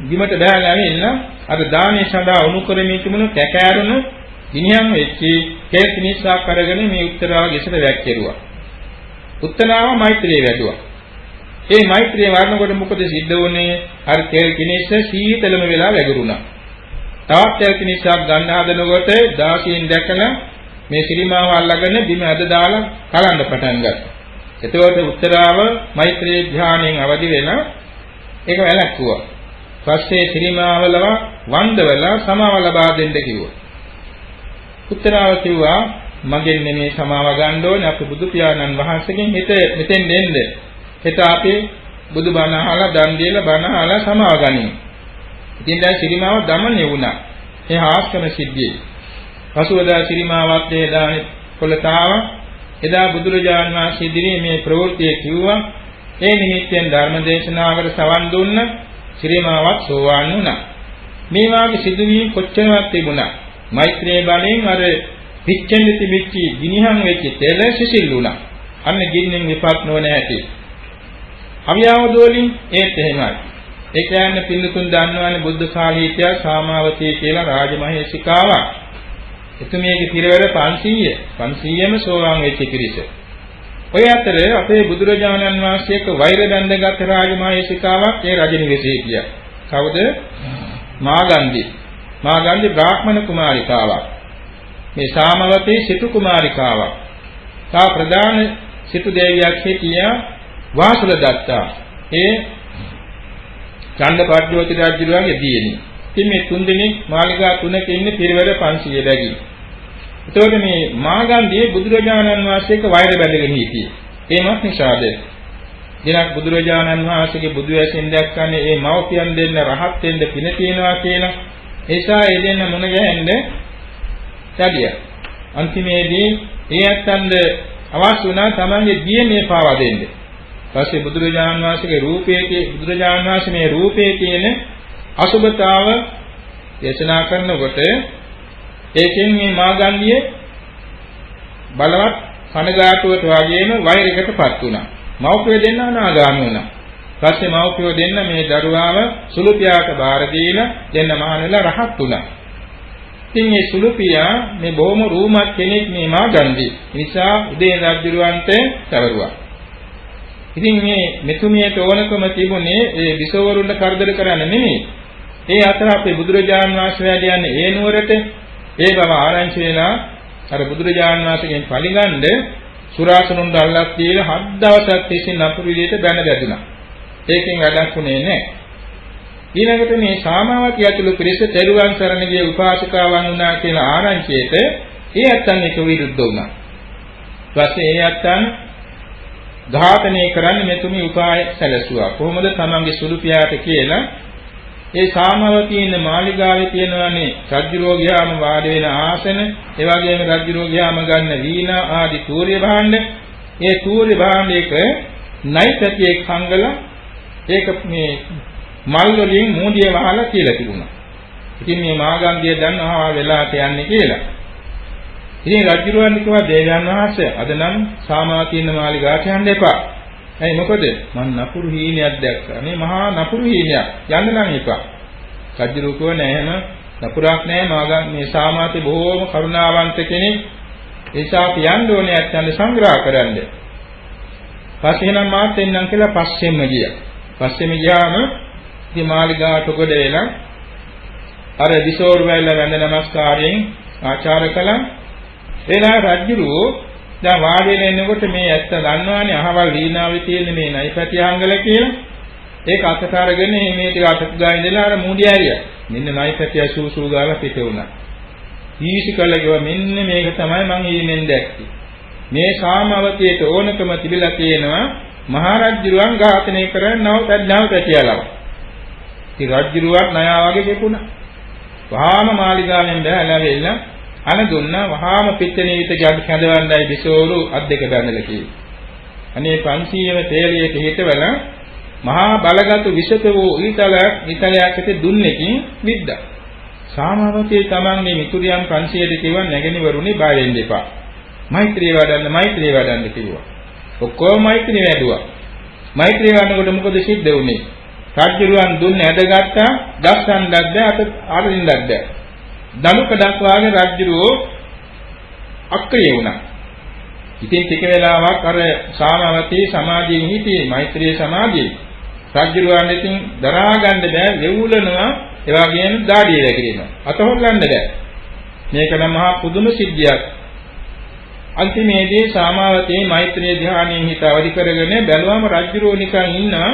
බිමට බහලා ඉන්න අර දානේ සඳහා උණු කරමින් තිබුණු කැකෑරුණු ගිනියම් වෙච්චි කේස් මිනිස්සක් අරගෙන මේ උත්තරාව ගෙසට වැක්කිරුවා. උත්තරාව මෛත්‍රිය වැඩුවා. මේ මෛත්‍රිය වර්ණකොට මොකද සිද්ධ වුනේ? අර තෙල් කිනිස්ස සීතලම වෙලා වැගිරුණා. තවත් තෙල් කිනිස්සක් ගන්න හදනකොට දාසියෙන් දැකලා මේ සිරිමාව අල්ලගෙන බිම ඇද දාලා කලන්න පටන් ගත්තා. එතකොට උත්තරාව මෛත්‍රී ධානයෙන් අවදි වෙලා ඒක වැළැක්වුවා. පස්සේ සිරිමාවලව වන්දවලා සමාව ලබා දෙන්න කිව්වා. උත්තරාව කිව්වා මගෙන් නෙමේ සමාව ගන්න ඕනේ අපේ බුදු පියාණන් වහන්සේගෙන් මෙතෙන් දෙන්න. හෙට අපි බුදු බණ අහලා දන් දීලා බණ අහලා සමාව ගනිමු. ඉතින් දැන් සිරිමාව දමන්නේ වුණා. ඒ ආස්කම සිද්ධියේ පසුවදා සිරිමාවත් එදානේ කොළතාව එදා බුදුරජාණන් වහන්සේ ඉදිරියේ මේ ප්‍රවෘත්තිය කිව්වා. ඒ නිමිත්තෙන් ධර්ම දේශනාවකට සවන් දුන්න සිරිමාවත් සෝවාන් වුණා. මේ වාගේ සිදුවීම් කොච්චරවත් තිබුණා. මෛත්‍රී බලෙන් අර පිච්චෙන්න තිබිච්ච ගිනිහන් වෙච්ච තෙල සිසිල් වුණා. අන්න ගින්නෙන් විපත් නොවන ඇති. අවියවදෝලින් ඒත් එහෙමයි. ඒ කියන්නේ පිළිතුන් දන්නවනේ බුද්ධ කාලයේ හිටියා සාමාවතී කියලා රාජමහේසිකාවක්. එතුමියගේ පිරිවර 500ම සෝවාන් වෙච්ච පිරිස. ඔය අතර අපේ බුදුරජාණන් වහන්සේක වෛර බැඳගත් රාජමහේසිකාවක් ඒ රජ නිවසේ හිටියා. කවුද? මාගන්ධි. මාගන්ධි බ්‍රාහ්මණ කුමාරිකාවක්. මේ සාමවතී සිටු කුමාරිකාවක්. තා ප්‍රධාන සිටු දේවියක් හිටියා වාසුල දත්තා. ඒ චණ්ඩපද්‍යෝති රජුගේ දියණිය. ඉතින් මේ තුන්දෙනෙක් මාලිගා තුනක ඉන්නේ පිරිවර 500 බැගින්. එතකොට මේ මාගන්ධියේ බුදුරජාණන් වහන්සේක වෛර බැඳගෙන හිටියේ. ඒමත් නිසාද දිනක් බුදුරජාණන් වහන්සේගේ බුදු ඇසින් දැක්කන්නේ මේ මව්පියන් දෙන්න රහත් වෙන්න පින තියනවා කියලා. ඒසා ඒ දෙන්න මුණ ගැහෙන්න යදියා. අන්තිමේදී ඒ ඇත්තන්ද අවශ්‍ය වුණා තමන්ගේ දියණිය පාවා දෙන්න. ඊපස්සේ බුදුරජාණන් වහන්සේගේ බුදුරජාණන් වහන්සේ මේ රූපේ තියෙන අසුබතාව දේශනා කරනකොට ඒකෙන් මේ මාගන්ධිය බලවත් කනගාටුවට වගේම වෛරයකටපත් වුණා. මව්පිය දෙන්න අනාගාමී වුණා. ඊපස්සේ මව්පිය දෙන්න මේ දරුවාව සුළුපියාට බාර දීලා දෙන්න මහානෙලා රහත් වුණා. ඉතින් මේ සුළුපියා මේ බොහොම රූමත් කෙනෙක් මේ මාගන්ධි. නිසා උදේ රජුරවන්ට සැවරුවා. ඉතින් මේ මෙතුමියට ඕනකම තිබුණේ ඒ විසවරුන්ට කරදර කරන්න නෙමෙයි. ඒ අතර අපේ බුදුරජාණන් වහන්සේ වැඩ යන්නේ ඒ නුවරට. ඒ බව ආරංචි වෙලා අර බුදුරජාණන් වහන්සේගෙන් පරිගන්න සුරාසනුන් දැල්ලක් දීලා 7 දවසක් තිස්සේ නපුරු විදියට බැන බැදුනා. ඒකෙන් වැඩක් උනේ නැහැ. ඊළඟට මේ සාමාවතී ඇතුළු පිරිස තෙරුවන් සරණ ගිය උපාසකාවන් වුණා කියලා ආරංචියට ඒ ඇත්තන් එක විරුද්ධ වුණා. ඊපස්සේ ඒ ඇත්තන් ඝාතනය කරන්න මෙතුමි උපාය සැලසුවා. කොහොමද තමන්ගේ සුළු පියාට කියලා ඒ සාමාවතී ඉන්න මාලිගාවේ තියෙනවානේ රජුරෝ ගියාම වාඩි වෙන ආසන, ඒ වගේම රජුරෝ ගියාම ගන්න වීණා ආදී තූර්ය භාණ්ඩ. ඒ තූර්ය භාණ්ඩයක නයිපතියෙක් හංගලා ඒක මේ මල් වලින් මූදිය වහලා කියලා තිබුණා. ඉතින් මේ මාගන්ධිය දන්නවා වෙලාට යන්නේ කියලා. ඉතින් රජුරවන්ට කිව්වා දේවයන් වහන්සේ අද නම් සාමාවතී ඉන්න මාලිගාවට යන්න එපා. ඇයි මොකද මම නපුරු හීනයක් දැක්කා. මේ මහා නපුරු හීනයක් යන්න නම් එපා. රජුරු කෝ නෑ එහෙම නපුරක් නෑ මාගන් මේ සාමාවතී බොහෝම කරුණාවන්ත කෙනෙක්. ඒසා කියන්න ඕනේ ඇත්තන්ට සංග්‍රහ කරන්න. පස්සේ නම් මාත් එන්නම් කියලා පස්සෙම ගියා. පස්සෙම ගියාම ඉතින් මාලිගාවට කොට වෙලා අර විසෝර වැල්ල වැඳ නමස්කාරයෙන් ආචාර කළා. එලා රජුරු දැන් වාඩි වෙලා ඉන්නකොට මේ ඇත්ත දන්නවානේ අහවල් වීණාවේ තියෙන මේ නයිපැටි හංගල කියලා. ඒක අතට අරගෙන මේ ටික අතට ගා ඉඳලා අර මූඩිය ඇරියා. මෙන්න නයිපැටිය සූසූ ගාලා පිට වුණා. ඊසි කළා කිව්වා මෙන්න මේක තමයි මං ඊමෙන් දැක්කේ. මේ සාමවතියට ඕනකම තිබිලා තියෙනවා මහරජුරුවන් ඝාතනය කරන නවපැටියලව. ඉතින් රජුරුවක් නයා වගේ කෙපුණා. වහාම මාලිගාවෙන් බැහැලා වෙලා අන දුන්නා වහාම පිටණීත ජඩ කැඳවන්නයි දිසෝරු අත් දෙක බැඳලා කිව්වා. අනේ 500ව තේලියට හිටවල මහා බලගත් විෂක වූ ඊතලයක් දුන්නේකින් විද්දා. සාමාවතී තමන්ගේ මිතුරියන් 500ද කිව්වා නැගෙනවරුනි බය වෙන්න එපා. මෛත්‍රී වඩන්න කිව්වා. ඔක්කොම මෛත්‍රී වැඩුවා. මෛත්‍රී වඩනකොට මොකද සිද්ධ වුනේ? රජුරුවන් දුන්නේ ඇදගත්තා, දස්සන්නත් බෑ, අත අරින්නත් බෑ. දනුකඩක් වාගේ රජුරෝ අක්‍රිය වුණා. ඉතින් ටික වෙලාවක් අර සාමාවතී සමාධියෙන් හිටියේ මෛත්‍රී සමාධියේ. රජුරුවන් ඉතින් දරා ගන්න බෑ, වෙවුලනවා, ඒ වගේම දාඩිය වැగిරෙනවා. අත හොල්ලන්න බෑ. මේක නම් මහා පුදුම සිද්ධියක්. අන්තිමේදී සාමාවතී මෛත්‍රී ධ්‍යානයෙන් හිත අවදි කරගෙන බැලුවම රජුරෝ නිකන් ඉන්නවා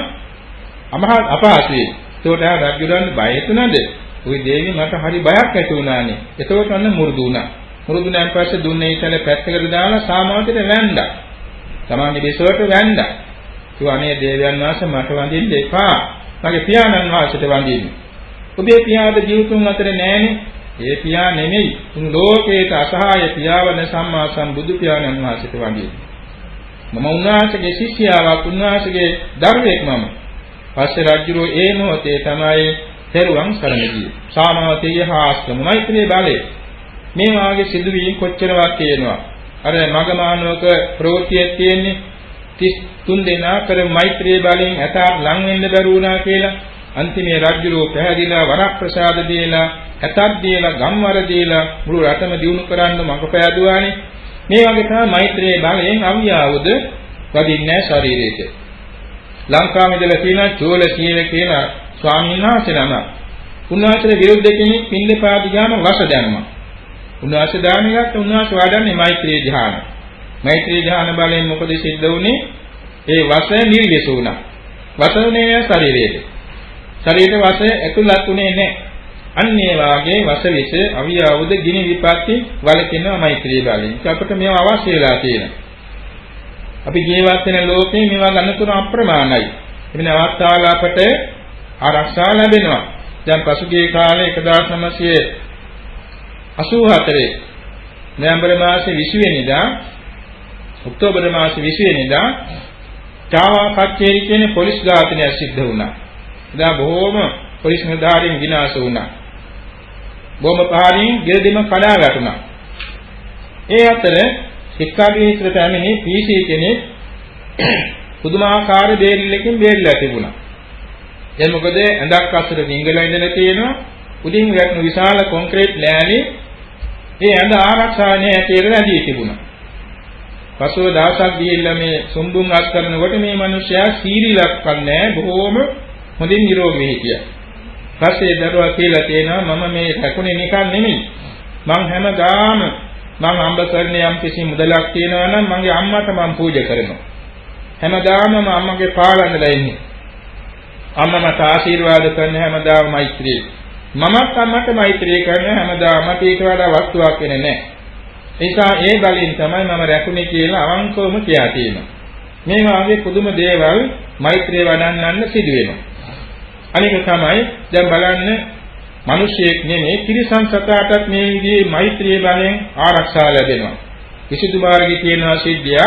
අපහසුයි. ඒකට රජුරන් බය හිතුණාද? ওই දේවි මට හරි බයක් ඇති වුණානේ. එතකොට අන්න මුරුදු වුණා. මුරුදු නැන් පස්සේ දුන්නේ ඉතල පැත්තකට දාලා සාමාවතීට වැන්දා. තමන්ගේ බිසවට වැන්දා. කිව්වා අනේ දේවයන් වහන්සේ මට වඳින්න එපා. මගේ පියාණන් වහන්සේට වඳින්න. ඔබේ පියාද ජීවිතුන් අතර නෑනේ. ඒ පියා නෙමෙයි. උන් ලෝකේට අසහාය පියාවන සම්මා සම්බුදු පියාණන් වහන්සේට වඳින්න. මම උන්වහන්සේගේ ශිෂ්‍යයාවක්, උන්වහන්සේගේ දරුවෙක් මම. පස්සේ රජුරෝ ඒ මොහොතේ තමයි තෙරුවන් සරණ ගියේ. සාමාවතී හාස්කම මෛත්‍රී බලය. මේ වාගේ සිදුවීම් කොච්චරවත් තියෙනවා. අර මගමානවක ප්‍රවෘත්තියක් තියෙන්නේ 33 දෙනා කර මෛත්‍රී බලෙන් ඇතාට ලං වෙන්න බැරි වුණා කියලා. අන්තිමේ රජුරෝ පැහැදිලා වරප්‍රසාද දීලා ඇතක් දීලා ගම්වර දීලා මුළු රටම දියුණු කරන්න මඟ පෑදුවානේ. මේ වගේ තමයි මෛත්‍රී බලයෙන් අවියාවුද වදින්නේ ශරීරයට. ලංකාවේ ඉඳලා තියෙන චෝලසීල කියන ස්වාමීන් වහන්සේ නම. උන්වහන්සේට විරුද්ධ කෙනෙක් පින්දපාත ගියාම වස දැම්මා. උන්වහන්සේ දානයක් උන්වහන්සේ වඩන්නේ මෛත්‍රී ධ්‍යාන. මෛත්‍රී ධ්‍යාන බලයෙන් මොකද සිද්ධ වුනේ? ඒ වසය නිර්විස වුණා. වසනේ නෑ ශරීරයට. ශරීරයේ වසය ඇතුළත් උනේ නෑ. අන්න ඒ වාගේ වස විස අවියාවුද ගිනි විපත්ති වලකිනවා මෛත්‍රී බලයෙන්. අපිට මේව අවශ්‍ය වෙලා තියෙනවා. අපි ජීවත් වෙන ලෝකේ මේවා ගන්නතුන අප්‍රමාණයි. එදින අවස්ථාවල අපට ආරක්ෂා ලැබෙනවා. දැන් පසුගිය කාලේ 1984 නොවැම්බර් මාසේ 20 වෙනිදා ඔක්තෝබර් මාසේ 20 වෙනිදා චාවා කච්චේරි කියන පොලිස් ඝාතනයක් සිද්ධ වුණා. එදා බොහෝම පොලිස් නිලධාරීන් විනාශ වුණා. බෝම්බ පහරින් ගෙරදෙම කඩා වැටුණා. ඒ අතර සික්කාගේත්‍රට ඇමිනි PC කෙනෙක් පුදුමාකාර බේරිල්ලකින් බේරිලා තිබුණා. දැන් මොකද ඇඳක් අස්සට විංගලා ඉඳලා තියෙනවා. උඩින් වැටුණු විශාල කොන්ක්‍රීට් ලෑලි ඒ ඇඳ ආරක්ෂා නැහැ කියලා රැඳී තිබුණා. පසුව දවසක් ගිහිල්ලා මේ සුම්බුන් අත් කරනකොට මේ මිනිස්සයා සීරිලක් නැහැ බොහොම හොඳින් නිරෝගී හිටියා. පස්සේ දරුවා කියලා තියෙනවා මම මේ රැකුනේ නිකන් නෙමෙයි. මං හැමදාම මං අම්බ කරන යම් කිසි මුදලක් තියෙනවා නම් මගේ අම්මට මං පූජා කරනවා. හැමදාම මම අම්මගේ පාලනලා ඉන්නේ. අම්මා මට ආශිර්වාද කරන හැමදාම මෛත්‍රී. මමත් අම්මට මෛත්‍රී කරන හැමදාම මට ඊට වඩා වස්තුවක් වෙන්නේ නැහැ. ඒ නිසා ඒ බලෙන් තමයි මම රැකුනේ කියලා අවංකවම කියා තියෙනවා. මේ වාගේ පුදුම දේවල් මෛත්‍රිය වඩන්නන්න සිදු වෙනවා. අනික තමයි දැන් බලන්න මිනිසෙක් නෙමෙයි තිරිසන් සතාටත් මේ විදිහේ මෛත්‍රිය බලෙන් ආරක්ෂා ලැබෙනවා. කිසිදු මාර්ගයේ තියෙනවා සිද්ධිය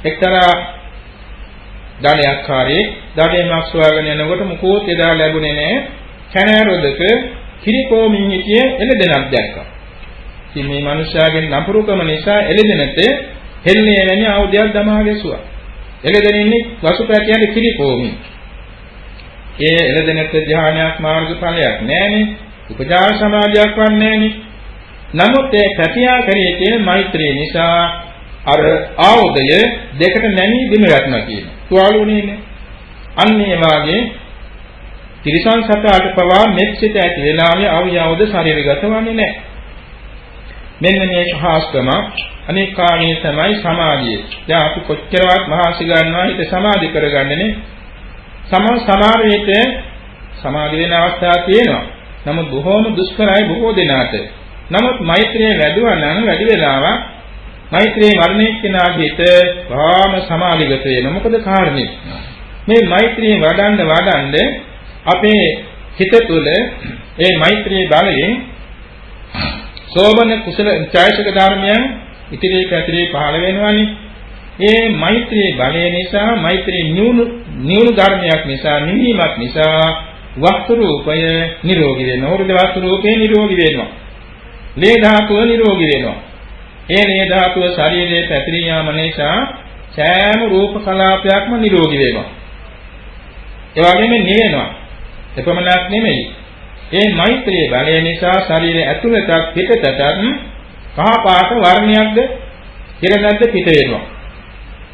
එක්තරා ධනයක්කාරී ධනෙමක් සොයාගෙන යනකොට මුකෝත් එදා ලැබුණේ නැහැ. කැනෑරොදක කිරිකෝමින් හිටියේ එළදෙනක් දැක්කා. ඉතින් මේ මිනිස්යාගේ නපුරුකම නිසා එළදෙනට හෙල්ලේ නැණි ආයුධයක් දමා ගැසුවා. එළදෙන ඉන්නේ වසුපැටියගේ කිරිකෝමින්. ඒ එළදෙනට ධ්‍යානයක් මාර්ගඵලයක් නැහැනේ. උපචාර සමාධියක් වන්නේ නැහැනේ. නමුත් ඒ පැටියා කරේ තියෙන මෛත්‍රිය නිසා අර ආයුධය දෙකට නැණි බිම වැටුණා කියනවා. තුවාලුනේ නේ. අන්න ඒ වාගේ තිරිසන් සතාට පවා මෙත්සිත ඇති වෙනාවේ ආවියවද ශරීරගත වන්නේ නැහැ. මෙන්න මේ ශාස්ත්‍රම අනේක කාණේ තමයි සමාධිය. දැන් අපි කොච්චරවත් මහසි ගන්නවා හිත සමාධි කරගන්නනේ. සමහර විට සමාධි වෙන අවස්ථා තියෙනවා. නමුත් බොහෝම දුෂ්කරයි බොහෝ දෙනාට. නමුත් මෛත්‍රිය වැඩුවා නම් වැඩි වෙලාවක් මෛත්‍රියේ වර්ණේ කෙනාගේ හිත බාම සමාධිගත වෙනවා. මොකද කාරණේ? මේ මෛත්‍රිය වඩන්න අපේ හිත තුළ ඒ මෛත්‍රී බලයෙන් සෝබන කුසල ඡායසික ධර්මයන් ඉතිරි පැතිරි පහළ වෙනවානේ. ඒ මෛත්‍රී බලය නිසා මෛත්‍රී නියුණු ධර්මයක් නිසා නිවීමක් නිසා වස්තු රූපය නිරෝගී වෙනවා. හෘද වස්තු රූපේ නිරෝගී වෙනවා. ලේ ධාතුව නිරෝගී වෙනවා. ඒ ලේ ධාතුව ශරීරයේ පැතිරී යාම නිසා සෑම රූප කලාපයක්ම නිරෝගී වෙනවා. ඒ වගේම නිවෙනවා. එපමණක් නෙමෙයි. ඒ මෛත්‍රී බලය නිසා ශරීරය ඇතුළතත් පිටතටත් කහ පාට වර්ණයක්ද ඉරණද්ද පිට වෙනවා.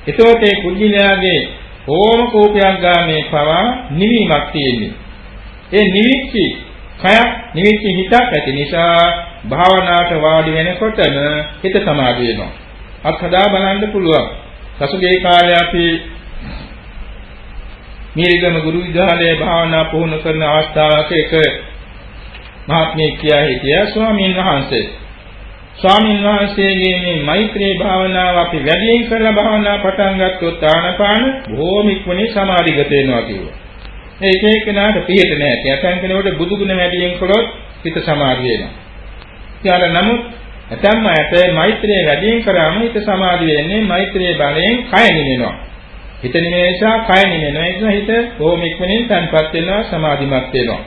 එතකොට ඒ කුජිලයාගේ ඕම කෝපයක් ගානේ පවා නිවීමක් තියෙන්නේ. ඒ නිවිච්චි කයක් නිවිච්චි හිතක් ඇති නිසා භාවනාවට වාඩි වෙනකොටම හිත සමාධි වෙනවා. අත්හදා බලන්න පුළුවන්. පසුගිය කාලේ අපි මීරිගම ගුරු විද්‍යාලයේ භාවනා පුහුණු කරන අවස්ථාවක එක මහත්මයෙක් කියා හිටියා ස්වාමීන් වහන්සේ. ස්වාමීන් වහන්සේගේ මේ මෛත්‍රී භාවනාව අපි වැඩියෙන් කරලා භාවනා පටන් ගත්තොත් ආනපාන බොහොම ඉක්මනින් සමාධිගත වෙනවා කිව්වා. ඒක එක්කෙනාට පිළිහෙත නැහැ. ඇතන් කෙනෙකුට බුදුගුණ වැඩියෙන් කළොත් හිත සමාධි වෙනවා. ඊට නමුත් ඇතන් අයට මෛත්‍රී වැඩියෙන් කරාම හිත සමාධි වෙන්නේ මෛත්‍රී බලයෙන් කය නිවෙනවා. හිත නිවෙන නිසා කය නිවෙනවා. ඒ නිසා හිත බොහොම ඉක්මනින් තන්පත් වෙනවා සමාධිමත් වෙනවා.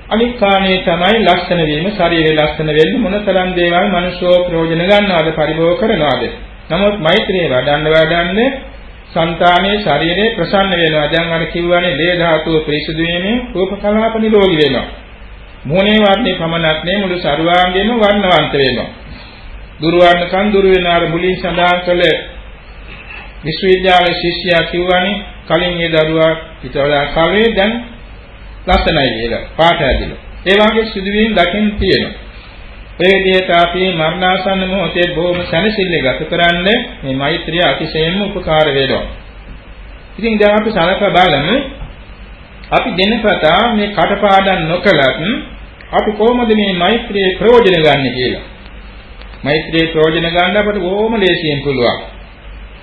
අනික් කාණේ තමයි ලක්ෂණ වීම, ශරීරය ලක්ෂණ වෙන්නේ මොනතරම් දේවල් මනුෂ්‍යෝ ප්‍රයෝජන ගන්නවද පරිභෝග කරනවද. නමුත් මෛත්‍රිය වඩන්නේ సంతානයේ ශරීරේ ප්‍රසන්න වෙනවා. දැන් අර කිව්වනේ ලේ ධාතුව පිරිසිදු වීමෙන් රූප කලාප නිරෝගී වෙනවා. මොහොනේ වර්ණේ පමණක් නෙමෙයි මුළු සර්වාංගෙම වර්ණවන්ත වෙනවා. දුර්වර්ණකම් දුර වෙන අර මුලින් සඳහන් කළ විශ්වවිද්‍යාල ශිෂ්‍යයා කිව්වනේ කලින් ඒ දරුවා පිටවලා කාලේ දැන් ලස්සනයි කියලා පාට ඇදිලා. ඒ වගේ සිදුවීම් දකින්න තියෙනවා. ඒ විදිහට අපි මරණාසන්න මොහොතේ බොහොම සැනසෙල්ලේ ගත කරන්නේ මේ මෛත්‍රිය අතිශයින්ම උපකාර වෙනවා. ඉතින් දැන් අපි සලකා බලමු අපි දිනපතා මේ කටපාඩම් නොකලත් අපි කොහොමද මේ මෛත්‍රියේ ප්‍රයෝජන ගන්න කියලා. මෛත්‍රියේ ප්‍රයෝජන ගන්න අපට බොහොම ලේසියෙන් පුළුවන්.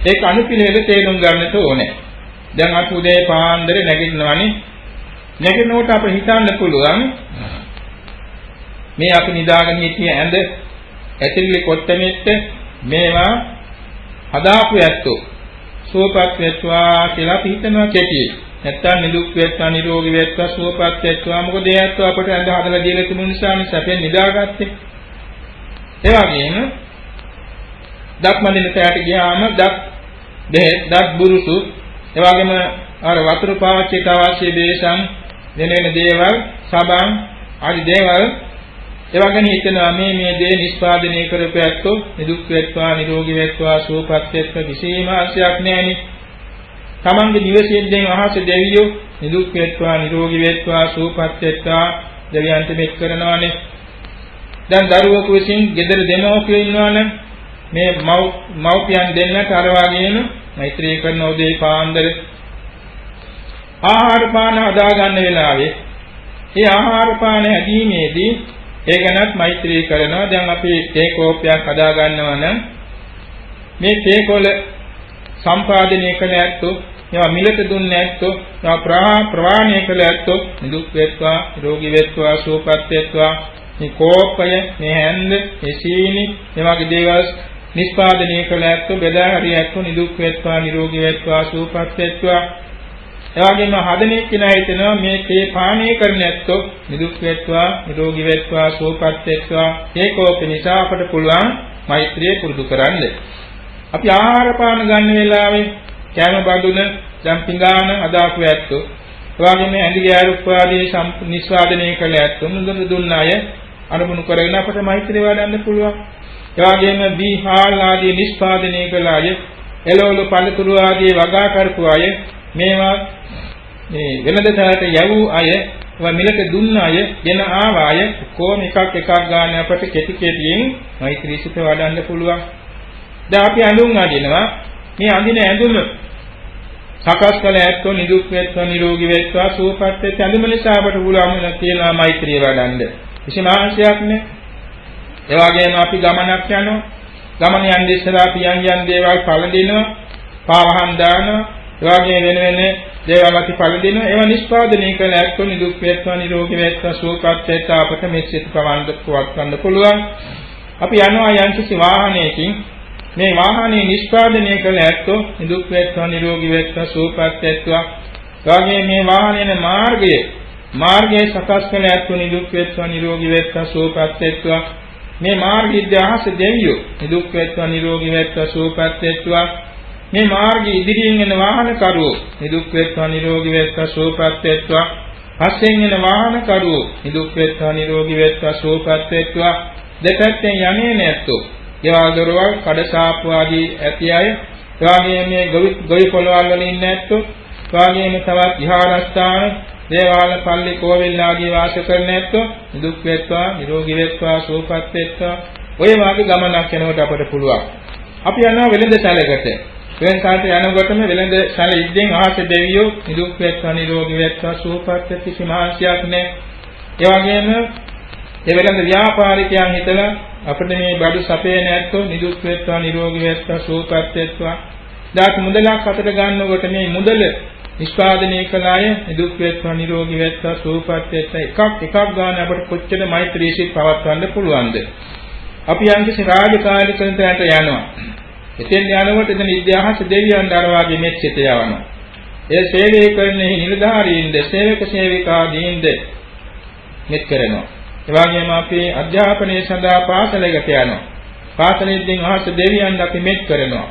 ඒක අනුපිළිවෙල තේරුම් ගන්නට ඕනේ. දැන් අපි උදේ පාන්දර නැගිටිනවනේ. නැගිටිනකොට අපිට හිතන්න පුළුවන් මේ අපි නිදාගෙන හිටිය ඇඳ ඇතිරිලි කොට්ටමෙත් මේවා හදාපු ඇත්තෝ සුවපත් වෙත්වා කියලා අපි හිතනවා කෙටි. නැත්තම් නිදුක් වෙත්වා නිරෝගී වෙත්වා සුවපත් වෙත්වා මොකද ඒ ඇත්තෝ අපට ඇඳ හදලා දීලා තිබුණ නිසා මේ සැපෙන් නිදාගත්තේ. ඒ වගේම දක්මදින තැයට ගියාම දත් බුරුසු ඒ වගේම අර වතුර පාවිච්චිට අවශ්‍ය දේශම් වෙන දේවල් සබන් ආදි දේවල් ඒවා ගැන හිතනවා මේ දේ නිෂ්පාදනය කරපැත්තෝ නිදුක් වෙත්වා නිරෝගී වෙත්වා සුවපත් වෙත්වා කිසිම ආශයක් නැහෙනි. තමන්ගේ නිවසේදී අහස දෙවියෝ නිදුක් වෙත්වා නිරෝගී වෙත්වා සුවපත් වෙත්වා දෙවියන්ට මෙත් කරනවානේ. දැන් දරුවෙකු විසින් ගෙදර දෙමව්පියෝ ඉන්නවනම් මේ මව්පියන් දෙන්නට අර වගේම මෛත්‍රී කරන උදේ පාන්දර ආහාර පාන හදා ගන්න වෙලාවේ මේ ආහාර පාන හැදීමේදී ඒ ගැනත් මෛත්‍රී කරනවා. දැන් අපි තේ කෝප්පයක් හදා ගන්නවා නම් මේ තේ කොළ සම්පාදනය කළ ඇත්තෝ ඒවා මිලට දුන්නේ ඇත්තෝ ඒවා ප්‍රවාහණය කළ ඇත්තෝ නිදුක් වෙත්වා නිරෝගී වෙත්වා සුවපත් වෙත්වා මේ කෝපය මේ හැන්ද මේ සීනි මේ වගේ දේවල් නිෂ්පාදනය කළ ඇත්තෝ බෙදා හරි ඇත්තෝ නිදුක් වෙත්වා නිරෝගී වෙත්වා සුවපත් වෙත්වා. එවාගෙම හදන්නේ කියලා හිතනවා මේ තේ පානය කරන ඇත්තෝ නිදුක් වෙත්වා නිරෝගී වෙත්වා සුවපත් වෙත්වා. ඒකෝප නිසා අපට පුළුවන් මෛත්‍රිය පුරුදු කරන්න. අපි ආහාර පාන ගන්න වෙලාවේ කැම බඳුන දැන් පිඟාන හදාපු ඇත්තෝ එවාගෙම ඇඳි ගෑරුප් ආදී නිෂ්පාදනය කළ ඇත්තෝ මුදුන් දුන්න අය අනුමුණු කරගෙන අපට මෛත්‍රිය වඩන්න පුළුවන්. එවාගෙම බීහාල් ආදී නිෂ්පාදනය කළ අය එළවලු පළතුරු ආදී වගා කරපු අය මේවා මේ වෙනදට යවූ අය මිලට දුන්න අය දෙන ආවාය කොහොම එකක් ගන්න අපට කෙටි කෙටියෙන් මෛත්‍රී සිත වඩන්න පුළුවන්. දැන් අපි අඳුන් අදිනවා මේ අඳින ඇඳුම සකස් කළ ඇත්තෝ නිදුක් වෙත්වා නිරෝගී වෙත්වා සුවපත් වෙත්වා ඇඳුම නිසා අපට පුළුවන් වෙන තියෙනවා මෛත්‍රිය වඩන්න. කිසිම ආශයක් නැහැ. ඒ වගේම අපි ගමනක් යනවා. ගමන යන්නේ ඉස්සරහා පියන් දේවල් පළඳිනවා, පාවහන් දානවා. ඒ වගේ වෙන දේවල් අපි පළඳිනවා. ඒවා නිෂ්පාදනය කළ ඇත්තෝ නිදුක් වෙත්වා නිරෝගී වෙත්වා සුවපත් වෙත්වා අපට මෙච්චර පවත්වන්න පුළුවන්. අපි යනවා යම්කිසි වාහනයකින් මේ වාහනේ නිෂ්පාදනය කළ ඇත්තෝ නිදුක් වෙත්වා නිරෝගී වෙත්වා සුවපත් වෙත්වා. එවාගේ මේ වාහනේ මාර්ගයේ සකස් කළ ඇත්තෝ නිදුක් වෙත්වා නිරෝගී වෙත්වා සුවපත් වෙත්වා. මේ මාර්ගය ඉදහස දෙවියෝ නිදුක් වෙත්වා නිරෝගී වෙත්වා සුවපත් වෙත්වා. මේ මාර්ගයේ ඉදිරියෙන් එන වාහන කරුවෝ නිදුක් වෙත්වා නිරෝගී වෙත්වා සුවපත් වෙත්වා. පස්සෙන් එන වාහන කරුවෝ නිදුක් වෙත්වා නිරෝගී වෙත්වා සුවපත් වෙත්වා. දෙපැත්තෙන් යන්නේ නැත්තෝ ගෙවල් දොරවල් කඩසාප්පු ආදී ඇති අය එවාගේ මේ ගොවි පොළවල් වල ඉන්න ඇත්තෝ එවාගේම තවත් විහාරස්ථාන දේවාල පල්ලි කෝවිල් ආදී වාස කරන ඇත්තෝ නිදුක් වෙත්වා නිරෝගී වෙත්වා සුවපත් වෙත්වා. ඔය වාගේ ගමනක් යනකොට අපට පුළුවන්. අපි යනවා වෙළඳ සැලකට. වෙළඳ යනකොටම වෙළඳ සැල ඉද්දෙන් ආස දෙවියෝ නිදුක් වෙත්වා නිරෝගී වෙත්වා සුවපත් වෙත්වා කිසිම ආශයක් නැහැ. ඒ වගේම ඒ වෙළඳ ව්‍යාපාරිකයන් හිතලා අපිට මේ බඩු සපේ නැත්තෝ නිදුක් වෙත්වා නිරෝගී වෙත්වා සුවපත් වෙත්වා. දාත් මුදලක් අතට ගන්නකොට මේ මුදල නිෂ්පාදනය කළ අය නිදුක් වෙත්වා නිරෝගී වෙත්වා සුවපත් වෙත්වා එකක් ගන්න අපිට කොච්චර මෛත්‍රී සිත් පවත්වන්න පුළුවන්ද? අපි යම්කිසි රාජකාරී කරන තැනට යනවා. එතෙන් යනකොට එතන ඉතිහාස දෙවියන් දරවාගේ මෙච්චිත යවනවා. ඒ සේවය කරන නිලධාරීන්ද සේවක සේවිකාදීන්ද මෙත් කරනවා. ඒ වගේම අපි අධ්‍යාපනය සඳහා පාසලකට යනවා. පාසලෙන් අහස දෙවියන් අපි මෙත් කරනවා.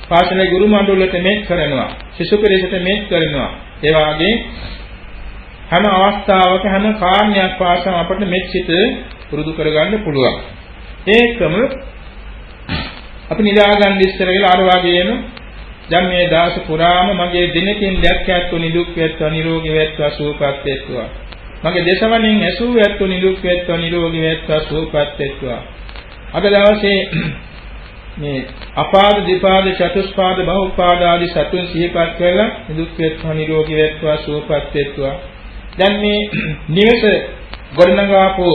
පාසලේ ගුරු මණ්ඩලයට මෙත් කරනවා. ශිෂ්‍ය පරිසරයට මෙත් කරනවා. ඒ වගේ හැම අවස්ථාවක හැම කාර්යයක් පාසා අපට මෙත් සිත පුරුදු කරගන්න පුළුවන්. ඒකම අපි නිදාගන්න ඉස්සර වෙලා අර වගේම දැන් මේ දාස පුරාම මගේ දිනකින් දැක්කැත්තු නිදුක් වෙත්වා නිරෝගී වෙත්වා සුවපත් වෙත්වා. මගේ දේශවලින් ඇසූ ඇත්තු නිදුක් වෙත්වා නිරෝගී වෙත්වා සුවපත් වෙත්වා. අද දවසේ මේ අපාද දෙපාද චතුස්පාද බහුපාද ආදී සතුන් සිහිපත් කරලා නිදුක් වෙත්වා නිරෝගී වෙත්වා සුවපත් වෙත්වා. දැන් මේ නිවස ගොඩනගාපු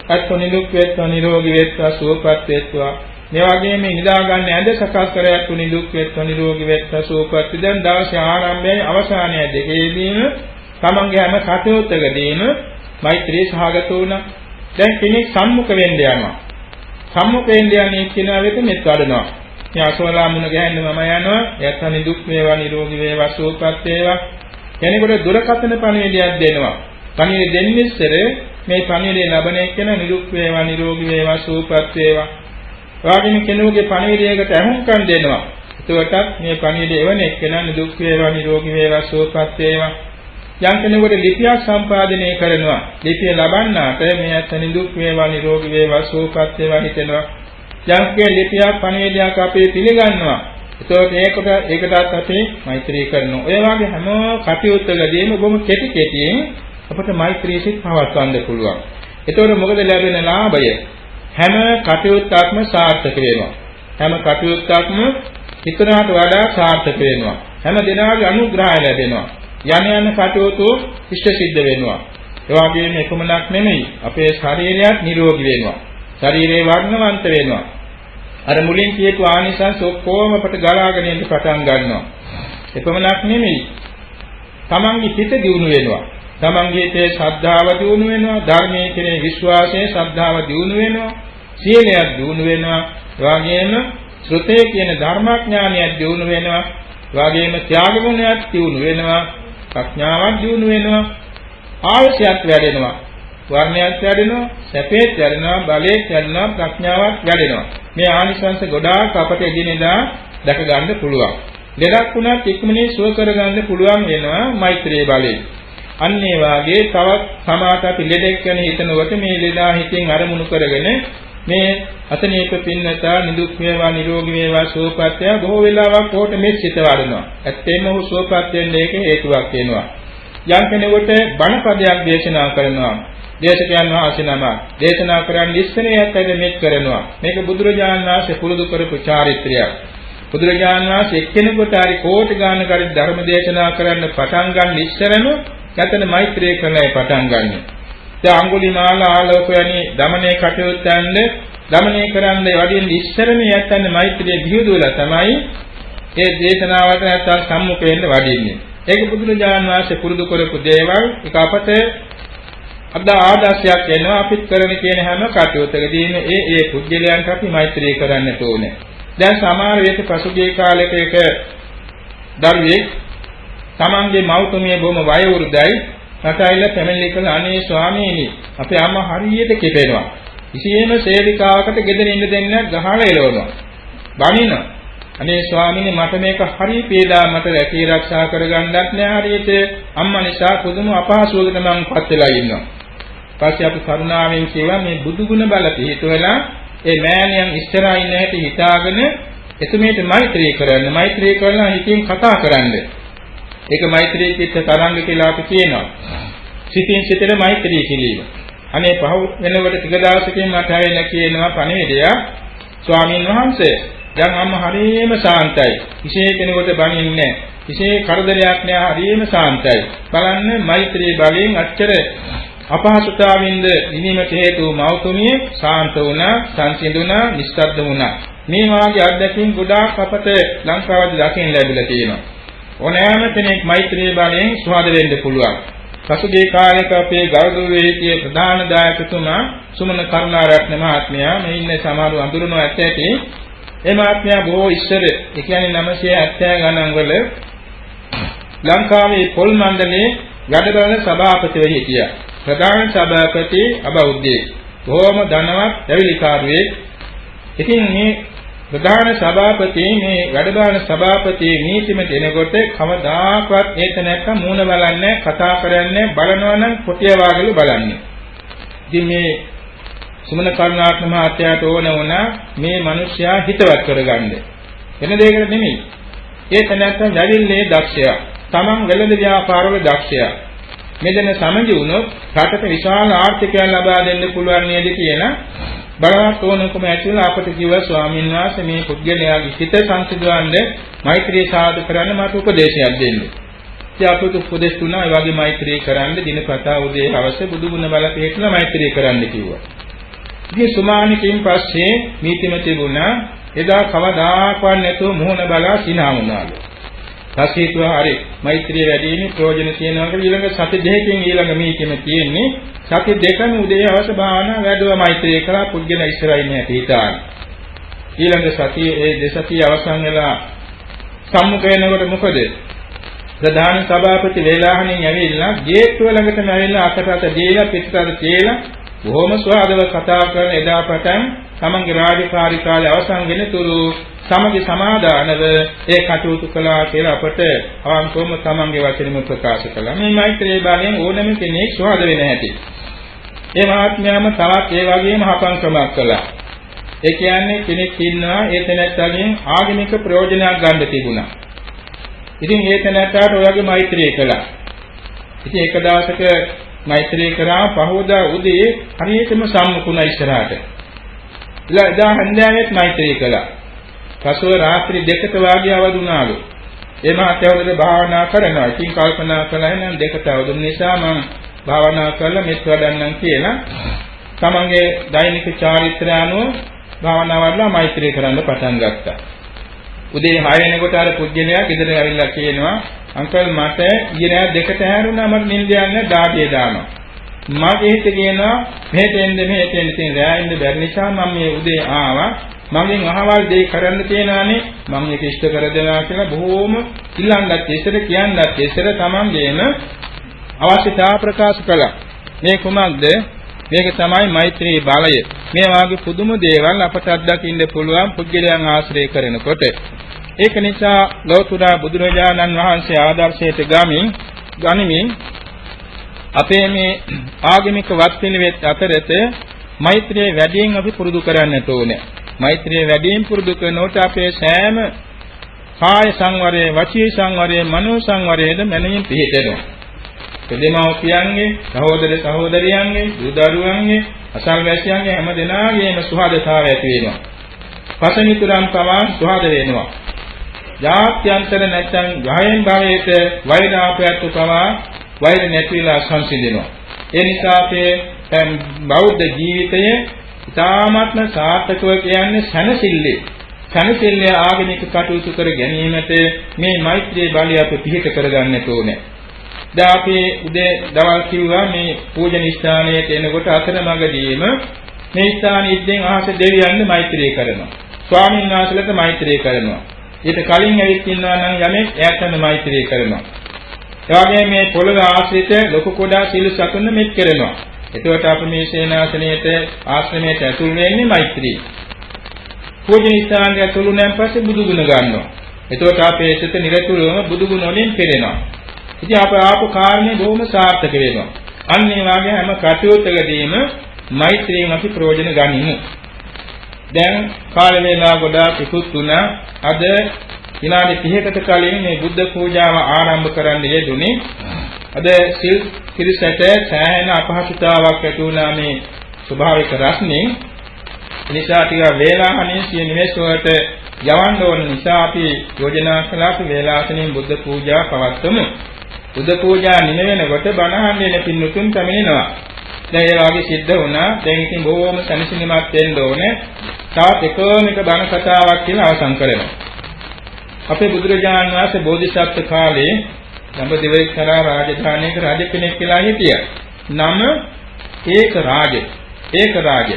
ඇත්තු නිදුක් වෙත්වා නිරෝගී වෙත්වා සුවපත් වෙත්වා. මේ වගේම නිදා ගන්න ඇඳ සකස් කර ඇත්තු නිදුක් වෙත්වා නිරෝගී වෙත්වා සුවපත්. දැන් දවසේ ආරම්භයේ අවසානයේ දෙකේදීම තමන්ගේ හැම කටයුත්තකදීම මෛත්‍රී සහගත වුණා. දැන් කෙනෙක් සම්මුඛ වෙන්න යනවා. සම්මුඛ වෙන්න යන්නේ කියනවා වෙත මෙත් වඩනවා. මේ අසවලා මුණ ගැහෙන්න මම යනවා. එයත් නිදුක් වේවා නිරෝගී වේවා සුවපත් වේවා. කෙනෙකුට දුරකථන පණිවිඩයක් දෙනවා. පණිවිඩ දෙන්නේ ඉස්සර මේ පණිවිඩය ලැබෙන එක්කෙනා නිදුක් වේවා නිරෝගී වේවා සුවපත් වේවා. වාගින කෙනෙකුගේ පණිවිඩයකට අහුම්කම් දෙනවා. එතකොටත් මේ පණිවිඩය එවන එක්කෙනා නිදුක් වේවා නිරෝගී වේවා සුවපත් වේවා. යම් කෙනෙකුට ලිපියක් සම්පාදනය කරනවා. ලිපිය ලබන්නාට මේ අත නිදුක් වේවා නිරෝගී වේවා සුවපත් වේවා හිතෙනවා. යම් කෙනෙක් ලිපියක් පණිවිඩයක් අපේ පිළිගන්නවා. එතකොට ඒකටත් අපි මෛත්‍රී කරනවා. ඔය වගේ හැම කටයුත්තකදීම බොහොම කෙටියෙන් අපට මෛත්‍රී සිත් පවත්වන්න පුළුවන්. එතකොට මොකද ලැබෙන ලාභය? හැම කටයුත්තක්ම සාර්ථක වෙනවා. හැම කටයුත්තක්ම හිතනකට වඩා සාර්ථක වෙනවා. හැම දිනාගේ අනුග්‍රහය ලැබෙනවා. යන කටයුතු ඉෂ්ට සිද්ධ වෙනවා. ඒ වගේම එකමනක් නෙමෙයි අපේ ශරීරයත් නිරෝගී වෙනවා. ශරීරේ වර්ණවන්ත වෙනවා. අර මුලින් කියපු ආනිසංස ඔක්කොම අපට ගලාගෙන යන්න පටන් ගන්නවා. එපමණක් නෙමෙයි. තමන්ගේ හිත දියුණු වෙනවා. තමන්ගේ හිතේ ශ්‍රද්ධාව දියුණු වෙනවා. ධර්මයේ කෙරේ විශ්වාසය ශ්‍රද්ධාව දියුණු වෙනවා. සීලයක් දියුණු වෙනවා. එවාගෙම ශ්‍රුතේ කියන ධර්මඥානයක් දියුණු වෙනවා. එවාගෙම ත්‍යාග ගුණයක් දියුණු වෙනවා. ප්‍රඥාවක් දියුණු වෙනවා. ආයසයක් වැඩෙනවා. වර්ණයක් වැඩෙනවා. සැපේත් වැඩෙනවා. බලේත් වැඩෙනවා. ප්‍රඥාවක් වැඩෙනවා. මේ ආනිසංස ගොඩාක් අපට එදිනෙදා දැක ගන්න පුළුවන්. ලෙඩක් වුණත් ඉක්මනින් සුව කර ගන්න පුළුවන් වෙනවා මෛත්‍රී බලයෙන්. අන්න ඒ වාගේ තවත් සමාත අපි ලෙඩෙක් ගැන හිතනකොට මේ ලෙඩා හිතෙන් අරමුණු කරගෙන මේ අතනීප පින්නතා නිදුක් වේවා නිරෝගී වේවා සුවපත් වේවා බොහෝ වෙලාවක් කොට මෙත් සිත වඩනවා. ඇත්තෙන්ම ඔහු සුවපත් වෙන්න ඒක හේතුවක් වෙනවා. යම් කෙනෙකුට බණ පදයක් දේශනා කරනවා. දේශකයන් වහන්සේ නම දේශනා කරන්නේ ඉස්සරහට මෙත් කරනවා. මේක බුදුරජාණන් වහන්සේ පුරුදු කරපු චාරිත්‍රයක්. බුදුරජාණන් වහන්සේ එක්කෙනෙකුට හරි කෝටි ගානකට ධර්ම දේශනා කරන්න පටන් ගන්න ඉස්සරම යතන මෛත්‍රී කරන්නයි පටන් ගන්න. දැන් අඟුලිමාල ආලෝකයනි දමනේ කටයුත්තන්ද දමනේ කරන්නේ වඩින් ඉස්සරම යතන මෛත්‍රිය දියුදුවලා තමයි ඒ දේශනාවට නැත්තම් සම්මුඛ වෙන්න වඩින්නේ. ඒක බුදුරජාණන් වහන්සේ පුරුදු කරපු දේවල් එක අපට අද ආදර්ශයක් වෙනවා. අපිත් කරන කියන හැම කටයුත්තකදීම ඒ පුද්ගලයන්ට අපි මෛත්‍රී කරන්නට ඕනේ. දැන් සමහර වෙලට පසුගිය කාලයක එක දරුවෙක් තමන්ගේ මව්තුමිය බොහොම වයෝවෘද්ධයි රටයිල පැමිණිලි කළ අනේ ස්වාමීනි අපේ අම්මා හරියට කිපෙනවා. කිසියම් සේවිකාවකට ගෙදර ඉන්න දෙන්නේ නැහැ ගහලා එලවනවා. බනිනවා. අනේ ස්වාමීනි මට මේක හරි පීඩා මට රැකී ආරක්ෂා කරගන්නත් නෑ හරියට අම්මා නිසා පුදුම අපහසුවකට මම පත් වෙලා ඉන්නවා. පස්සේ අපි කරුණාවෙන් කියවා මේ බුදු ගුණ බල පිළිතුරලා ඒ මෑණියන් ඉස්සරහා ඉන්න හැටි හිතාගෙන එතුමියට මෛත්‍රී කරන්න. මෛත්‍රී කරලා හිතින් කතා කරන්න. ඒක මෛත්‍රී චිත්ත තරංග කියලා අපි කියනවා. සිතින් සිතට මෛත්‍රී කිරීම. අනේ පහ වෙනකොට ටික දවසකින් මට ඇවිල්ලා කියනවා පණිවිඩය ස්වාමීන් වහන්සේ දැන් අම්මා හරියම සාන්තයි. කිසිේ කෙනෙකුට බනින්නේ නැහැ. කිසිේ කරදරයක් නැහැ හරියම සාන්තයි. බලන්න මෛත්‍රී බලයෙන් අච්චර අපහසුතාවින්ද නිවීමට හේතු මෞතුමිය සාන්ත වුණා, සංසිඳුණා, නිස්සද්ද වුණා. මේ වාගේ අත්දැකීම් ගොඩාක් අපට ලංකාවේදී දකින්න ලැබිලා තියෙනවා. ඕනෑම කෙනෙක් මෛත්‍රී බලයෙන් සුවද වෙන්න පුළුවන්. පසුගිය කාලයක අපේ ගෞරවයේ සිටිය ප්‍රධාන දායකතුමා සුමන කරුණාරත්න මහත්මයා මේ ඉන්න සමහර අඳුරන ඇත්තටි ඒ මහත්මයා බොහෝ ඉස්සර ඒ කියන්නේ 970 ගණන් වල ලංකාවේ පොල් මණ්ඩලයේ වැඩ කරන සභාපතිව හිටියා. ප්‍රධාන සභාපති අබෞද්ධයෙක්. බොහොම ධනවත් පැවිදිකාරයෙක්. ඉතින් මේ ප්‍රධාන සභාපති මේ වැඩබාන සභාපති නීතිම දෙනකොට කවදාකවත් ඒක නැත්නම් මූණ බලන්නේ කතා කරන්නේ බලනවා නම් කොටිය වාගලු බලන්නේ. ඉතින් මේ සුමන කරුණාරත්න මහත්තයාට ඕන වුණා මේ මිනිස්යා හිතවත් කරගන්න. වෙන දෙයකට නෙමෙයි. ඒක නැත්නම් වැඩිල්ලේ දක්ෂයා. Taman වෙළඳ ව්‍යාපාරවල දක්ෂයා. මෙදෙන සමගි වුණොත් රටට විශාල ආර්ථිකයක් ලබා දෙන්න පුළුවන් නේද කියලා බලවත් ඕනකම ඇතිවලා අපට කිව්වා ස්වාමීන් වහන්සේ මේ පුද්ගලයාගේ හිත සංසිඳවන්න මෛත්‍රී සාදු කරන්න මට උපදේශයක් දෙන්න. ඉතින් අපට උපදේශ තුනා ඒ වගේ මෛත්‍රී කරන්න දිනපතා උදේ හවස බුදුගුණ බල පිළිතුරු මෛත්‍රී කරන්න කිව්වා. ඉතින් සුමානිකින් පස්සේ මීතිම තිබුණා එදා කවදාකවත් නැතුව මුහුණ බලා සිනා වුණාලු. සතියතුවා හරි මෛත්‍රිය වැඩි වෙන ප්‍රයෝජන තියෙනවා කියලා ඊළඟ සති දෙකකින් ඊළඟ මීතිම තියෙන්නේ සති දෙකම උදේ හවස භාවනා වැඩුවා මෛත්‍රිය කළා පුද්ගල ඉස්සරහින් නැති හිතාන. ඊළඟ සතියේ ඒ දෙසතිය අවසන් වෙලා සම්මුඛ වෙනකොට මොකද? ප්‍රධාන සභාපති වේලාහණින් ඇවිල්ලා ගේට්ටුව ළඟටම ඇවිල්ලා අතට දීලා පිටතට තියලා බොහොම ස්වාදව කතා කරන එදා පටන් තමන්ගේ රාජකාරී කාලය අවසන් වෙනතුරු සමගි සමාදානව ඒ කටයුතු කළා කියලා අපට අවංකවම තමන්ගේ වචනෙම ප්‍රකාශ කළා. මේ මෛත්‍රී බලයෙන් ඕනම කෙනෙක් ස්වාද වෙන හැටි. ඒ මහත්මයාම තවත් ඒ වගේම හපංකමක් කළා. ඒ කියන්නේ කෙනෙක් ඉන්නවා ඒ තැනැත්තාගෙන් ආගමික ප්‍රයෝජනයක් ගන්න තිබුණා. ඉතින් ඒ තැනැත්තාට ඔයගේ මෛත්‍රී කළා. ඉතින් එක දවසක මෛත්‍රී කරා පහවදා උදේ හරියටම සම්මුඛුණා ඉස්සරහට. එදා හන්දෑවෙත් මෛත්‍රී කළා. පසුව රාත්‍රී 2ට වාගේ අවදුනාලු. ඒ මහත්යවද භාවනා කරනවා. ඉතින් කල්පනා කළා නම් 2ට අවදුන නිසා මම භාවනා කරලා මෙත් වඩන්නම් කියලා තමන්ගේ දෛනික චාරිත්‍රය අනුව භාවනා වඩලා මෛත්‍රී කරන්න පටන් ගත්තා. උදේ 6 වෙනකොට අර පුජ්‍යලයා ගෙදර ඇවිල්ලා කියනවා අංකල් මට ඊයේ රාත් 2ට හැරුණා මට නිින්ද යන්නේ දාඩිය දානවා. මගේ හිත කියනවා මෙහෙට එන්න තියෙන රැයින්ද බැරි නිසා මම මේ උදේ ආවා. මගෙන් අහවල් දෙයක් කරන්න තියෙනානේ මම ඒක ඉෂ්ට කර දෙනවා කියලා බොහෝම ඉල්ලන්නත් ඉස්සර කියන්නත් ඉස්සර තමන්ගේම අවශ්‍යතාව ප්‍රකාශ කළා. මේ කුමක්ද? මේක තමයි මෛත්‍රී බලය. මේ වාගේ පුදුම දේවල් අපට අත්දකින්න පුළුවන් පුද්ගලයන් ආශ්‍රය කරනකොට. ඒක නිසා ලෞතර බුදුරජාණන් වහන්සේ ආදර්ශයට ගනිමින් අපේ මේ ආගමික වත්පිළිවෙත් අතරත මෛත්‍රිය වැඩියෙන් අපි පුරුදු කරන්නට ඕනේ. මෛත්‍රිය වැඩියෙන් පුරුදු කරනකොට අපේ සෑම කාය සංවරය, වචී සංවරය, මනෝ සංවරයද මනමින් පිහිටෙනවා. දෙමව්පියන්ගේ, සහෝදර සහෝදරියන්ගේ, දූ දරුවන්ගේ, අසල්වැසියන්ගේ හැම දෙනාගේම සුහදතාවය ඇති වෙනවා. පසමිතුරන් පවා සුහද වෙනවා. ජාත්‍යන්තර නැත්නම් ගහයෙන් භවයට වෛරාපයත් පවා වෛර නැතිලා සංසිඳෙනවා. ඒ නිසා අපේ බෞද්ධ ජීවිතයේ ඉතාමත්ම සාර්ථකව කියන්නේ සනසිල්ලේ ආගමික කටයුතු කර ගැනීමට මේ මෛත්‍රී බලය අපි පිහිට කරගන්නට ඕනේ. දැන් අපි උදේ දවල් කිව්වා මේ පූජන ස්ථානයට එනකොට අතරමඟදීම මේ ස්ථානෙද්දෙන් අහස දෙවියන්ට මෛත්‍රී කරනවා. ස්වාමීන් වහන්සේලාට මෛත්‍රී කරනවා. ඊට කලින් ඇවිත් ඉන්නවා නම් යමෙක් එයාටම මෛත්‍රී කරනවා. ඒ වගේම මේ පොළොව ආශ්‍රිත ලොකු කොඩා සීල සතුන් මෙත් කරනවා. එතකොට අපි මේ සේනාසනයේට ආශ්‍රමයට ඇතුල් වෙන්නේ මෛත්‍රී. පූජන ස්ථානයට ඇතුල් වුණාන් පස්සේ බුදු ගුණ ගන්නවා. එතකොට අපේ සිත නිරතුරුවම බුදු ගුණ වලින් පෙරෙනවා. ඉතින් අප ආපු කාරණේ බොහොම සාර්ථක වෙනවා. අන්න ඒ වගේ හැම කටයුත්තකදීම මෛත්‍රියෙන් අපි ප්‍රයෝජන ගනිමු. දැන් කාල වේලාව ගොඩාක් ඉක්ුත් වුණා. අද විනාඩි 30කට කලින් මේ බුද්ධ පූජාව ආරම්භ කරන්න යෙදුනේ. අද සිල් කිරිසට සෑහෙන අපහසුතාවක් ඇති වුණා මේ ස්වභාවික රස්නේ. එනිසා ටික වේලාහණේ සිය නිවෙස් වලට යවන්න ඕන නිසා අපි යෝජනා කළා අපි වේලාසනින් බුද්ධ පූජා පවත්වමු. බුද්ධ පූජා නිම වෙනකොට බණ අහන්න එන පින්නුතුන් පැමිණෙනවා. දැන් ඒ වගේ සිද්ධ වුණා. දැන් ඉතින් බොහොම සැනසීමක් වෙන්න ඕනේ. තවත් එකම එක බණ කතාවක් කියලා අවසන් කරනවා. අපේ බුදුරජාණන් වහන්සේ බෝධිසත්ව කාලේ දඹදිවයි කරා රාජධානියක රජ කෙනෙක් කියලා හිටියා. නම ඒක රාජ.